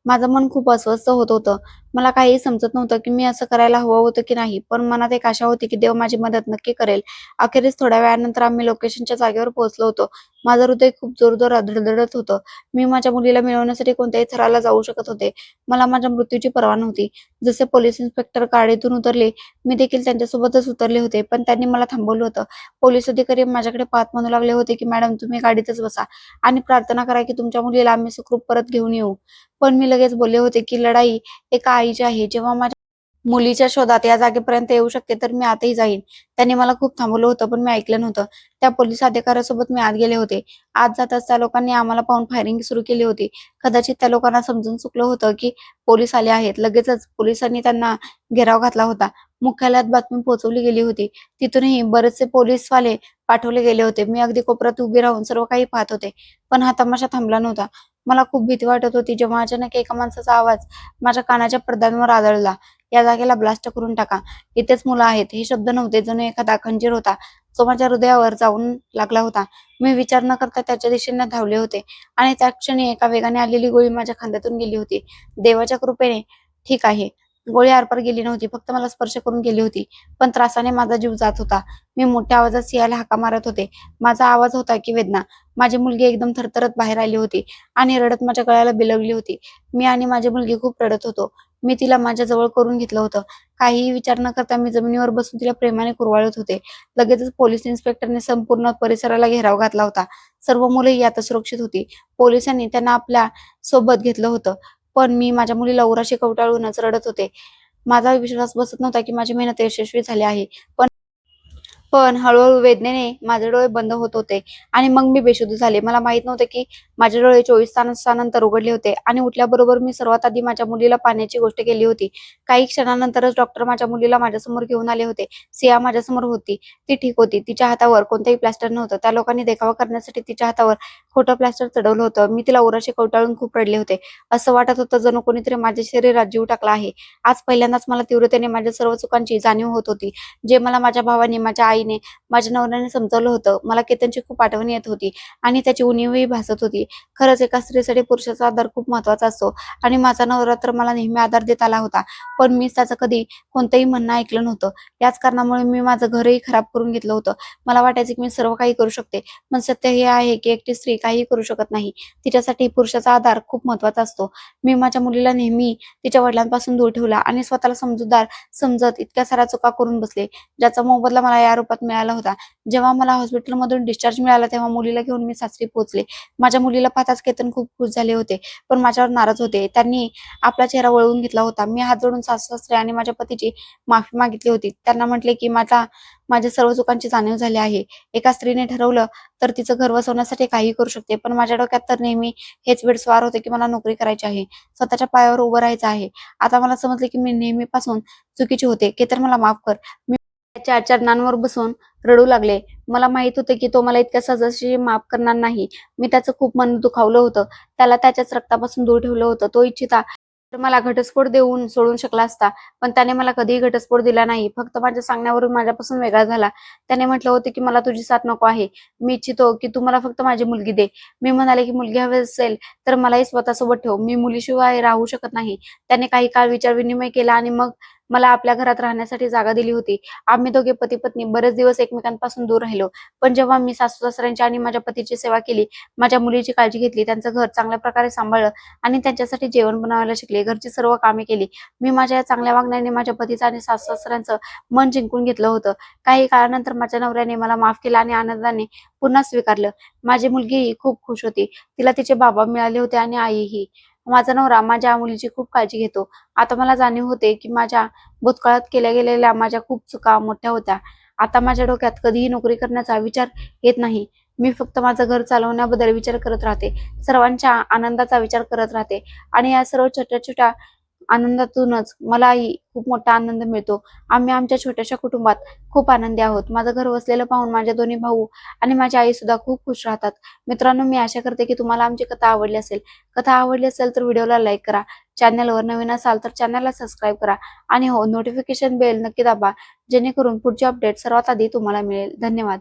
माझं मन खूप अस्वस्थ होत होतं. मला काहीही समजत नव्हतं की मी असं करायला हवं होतं की नाही, पण मनात एक आशा होती की देव माझी मदत नक्की करेल. अखेरीस थोड्या वेळानंतर आम्ही लोकेशनच्या जागेवर पोहोचलो होतो. माझं हृदय खूप जोरजोरात धडधडत होतं. मी माझ्या मुलीला मिळवण्यासाठी कोणत्याही थराला जाऊ शकत होते. मला माझ्या मृत्यूची पर्वा नव्हती. जसे पोलीस इन्स्पेक्टर गाडीतून उतरले, मी देखील त्यांच्यासोबतच उतरले होते, पण त्यांनी मला थांबवलं होतं. पोलीस अधिकारी माझ्याकडे पाहत म्हणू लागले होते की मॅडम, तुम्ही गाडीतच बसा आणि प्रार्थना करा की तुमच्या मुलीला आम्ही सुखरूप परत घेऊन येऊ. पण मी लगेच बोलले होते की लढाई एका आईची आहे. जेव्हा माझ्या मुलीच्या शोधात या जागेपर्यंत येऊ शकते तर मी आतही जाईन. त्यांनी मला खूप थांबवलं होतं, पण मी ऐकलं नव्हतं. त्या पोलीस अधिकाऱ्यासोबत मी आत गेले होते. आत जाताच त्या लोकांनी आम्हाला पाहून फायरिंग सुरू केली होती. कदाचित त्या लोकांना समजून चुकलं होतं की पोलीस आले आहेत. लगेचच पोलिसांनी त्यांना घेराव घातला होता. मुख्यालयात बातमी पोहोचवली गेली होती. तिथूनही बरेचसे पोलीसवाले पाठवले गेले होते. मी अगदी कोपऱ्यात उभी राहून सर्व काही पाहत होते. पण हा तमाशा थांबला नव्हता. मला खूप भीती वाटत होती जेव्हा अचानक एका माणसाचा आवाज माझ्या कानाच्या पडद्यांवर आदळला. या जागेला ब्लास्ट करून टाका. इथेच मुलं आहेत. हे शब्द नव्हते, जणू एखादा खंजीर होता, जो माझ्या हृदयावर जाऊन लागला होता. मी विचार न करता त्याच्या दिशेने धावले होते आणि त्याच क्षणी एका वेगाने आलेली गोळी माझ्या खांद्यातून गेली होती. देवाच्या कृपेने ठीक आहे. गोळी आरपार गेली नव्हती, फक्त मला स्पर्श करून गेली होती. पण त्रासाने माझा जीव जात होता. मी मोठ्या आवाजात सिंहाला हाका मारत होते. माझा आवाज होता की वेदना. माझी मुलगी एकदम थरथरत बाहेर आली होती आणि रडत माझ्या गळ्याला बिलगली होती. मी आणि माझी मुलगी खूप रडत होतो. मी तिला माझ्या जवळ करून घेतलं होतं. काहीही विचार न करता मी जमिनीवर बसून तिला प्रेमाने कुरवाळत होते. लगेचच पोलीस इन्स्पेक्टरने संपूर्ण परिसराला घेराव घातला होता. सर्व मुलंही आता सुरक्षित होती. पोलिसांनी त्यांना आपल्या सोबत घेतलं होतं. पण मी माझ्या मुलीला उराशी कवटाळूनच रडत होते. माझा विश्वास बसत नव्हता की माझी मेहनत यशस्वी झाली आहे. पण हळूहळू वेदनेने माझे डोळे बंद होत होते आणि मग मी बेशुद्ध झाले. मला माहित नव्हते की माझे डोळे 24 तासानंतर उघडले होते आणि उठल्याबरोबर मी सर्वात आधी माझ्या मुलीला पाहण्याची गोष्ट केली होती. काही क्षणानंतरच डॉक्टर माझ्या मुलीला माझ्यासमोर घेऊन आले होते. सिया माझ्यासमोर होती. ती ठीक होती. तिच्या हातावर कोणतेही प्लास्टर नव्हतं. त्या लोकांनी देखावा करण्यासाठी तिच्या हातावर खोटं प्लास्टर चढवलं होतं. मी तिला उराशी कवटाळून खूप रडले होते. असं वाटत होतं जणू कोणीतरी माझ्या शरीरात जीव टाकला आहे. आज पहिल्यांदाच मला तीव्रतेने माझ्या सर्व चुकांची जाणीव होत होती. जे मला माझ्या भावाने, माझ्या आईने, माझ्या नवऱ्याने समजावलं होतं. मला केतनची खूप आठवण येत होती आणि त्याची उणीवही भासत होती. खरंच एका स्त्रीसाठी पुरुषाचा आधार खूप महत्वाचा असतो आणि माझा नवरा तर मला नेहमी आधार देत आला होता. पण मीच त्याचं कधी कोणतंही म्हणणं ऐकलं नव्हतं. याच कारणामुळे मी माझं घरही खराब करून घेतलं होतं. मला वाटायचं की मी सर्व काही करू शकते. पण सत्य हे आहे की एकटी स्त्री काहीही करू शकत नाही. तिच्यासाठी पुरुषाचा आधार खूप महत्वाचा असतो. मी माझ्या मुलीला नेहमी तिच्या वडिलांपासून दूर ठेवला आणि स्वतःला समजूतदार समजत इतक्या साऱ्या चुका करून बसले, ज्याचा मोबदला मला या रूपात मिळाला होता. जेव्हा मला हॉस्पिटलमधून डिस्चार्ज मिळाला तेव्हा मुलीला घेऊन मी सासरी पोहोचले. माझ्या मुलीला पाहताच केतन खूप खुश झाले होते, पण माझ्यावर नाराज होते. त्यांनी आपला चेहरा वळवून घेतला होता. मी हात जोडून सासू-सासरे आणि माझ्या पतीची माफी मागितली होती. त्यांना म्हटले की माझ्या सर्व चुकांची जाणीव झाली आहे. एका स्त्रीने ठरवलं तर तिचं घर वसवण्यासाठी काहीही करू शकते, पण माझ्या डोक्यात तर नेहमी हेच वेडस्वार होते की मला नोकरी करायची आहे, स्वतःच्या पायावर उभं राहायचं आहे. आता मला समजले की मी नेहमीपासून चुकीची होते. केतन, मला माफ कर. मी त्याच्या चरणांवर बसून रडू लागले. मला माहित होते की तो मला इतक्या सहजाशी माफ करणार नाही. मी त्याचं खूप मन दुखावलं होतं. त्याला त्याच्याच रक्तापासून दूर ठेवलं होतं. तो इच्छिता तर मला घटस्फोट देऊन सोडून शकला असता, पण त्याने मला कधीही घटस्फोट दिला नाही. फक्त माझ्या सांगण्यावरून माझ्यापासून वेगळा झाला. त्याने म्हटलं होतं की मला तुझी साथ नको आहे. मी इच्छितो की तू मला फक्त माझी मुलगी दे. मी म्हणाले की मुलगी हवी असेल तर मलाही स्वतःसोबत ठेव. मी मुलीशिवाय राहू शकत नाही. त्याने काही काळ विचार विनिमय केला आणि मग मला आपल्या घरात राहण्यासाठी जागा दिली होती. आम्ही दोघे पती पत्नी बरेच दिवस एकमेकांपासून दूर राहिलो. पण जेव्हा मी सासू-सासऱ्यांची आणि माझ्या पतीची सेवा केली, माझ्या मुलीची काळजी घेतली, त्यांचं घर चांगल्या प्रकारे सांभाळलं आणि त्यांच्यासाठी जेवण बनवायला शिकले, घरची सर्व कामे केली, मी माझ्या या चांगल्या वागण्याने माझ्या पतीचं आणि सासू-सासऱ्यांचं मन जिंकून घेतलं होतं. काही काळानंतर माझ्या नवऱ्याने मला माफ केलं आणि आनंदाने पुन्हा स्वीकारलं. माझी मुलगीही खूप खुश होती. तिला तिचे बाबा मिळाले होते आणि आईही. माझा नवरा माझ्या मुलीची खूप काळजी घेतो. आता मला जाणीव होते की माझ्या भूतकाळात केल्या गेलेल्या माझ्या खूप चुका मोठ्या होत्या. आता माझ्या डोक्यात कधीही नोकरी करण्याचा विचार येत नाही. मी फक्त माझं घर चालवण्याबद्दल विचार करत राहते, सर्वांच्या आनंदाचा विचार करत राहते आणि या सर्व छोट्या-छोट्या आनंदातूनच मलाही खूप मोठा आनंद मिळतो. आम्ही आमच्या छोट्याशा कुटुंबात खूप आनंदी आहोत. माझं घर वसलेलं पाहून माझे दोन्ही भाऊ आणि माझी आई सुद्धा खूप खुश राहतात. मित्रांनो, मी आशा करते की तुम्हाला आमची कथा आवडली असेल. कथा आवडली असेल तर व्हिडिओला लाईक करा. चॅनलवर नवीन असाल तर चॅनलला सबस्क्राईब करा आणि हो, नोटिफिकेशन बेल नक्की दाबा, जेणेकरून पुढचे अपडेट सर्वात आधी तुम्हाला मिळेल. धन्यवाद.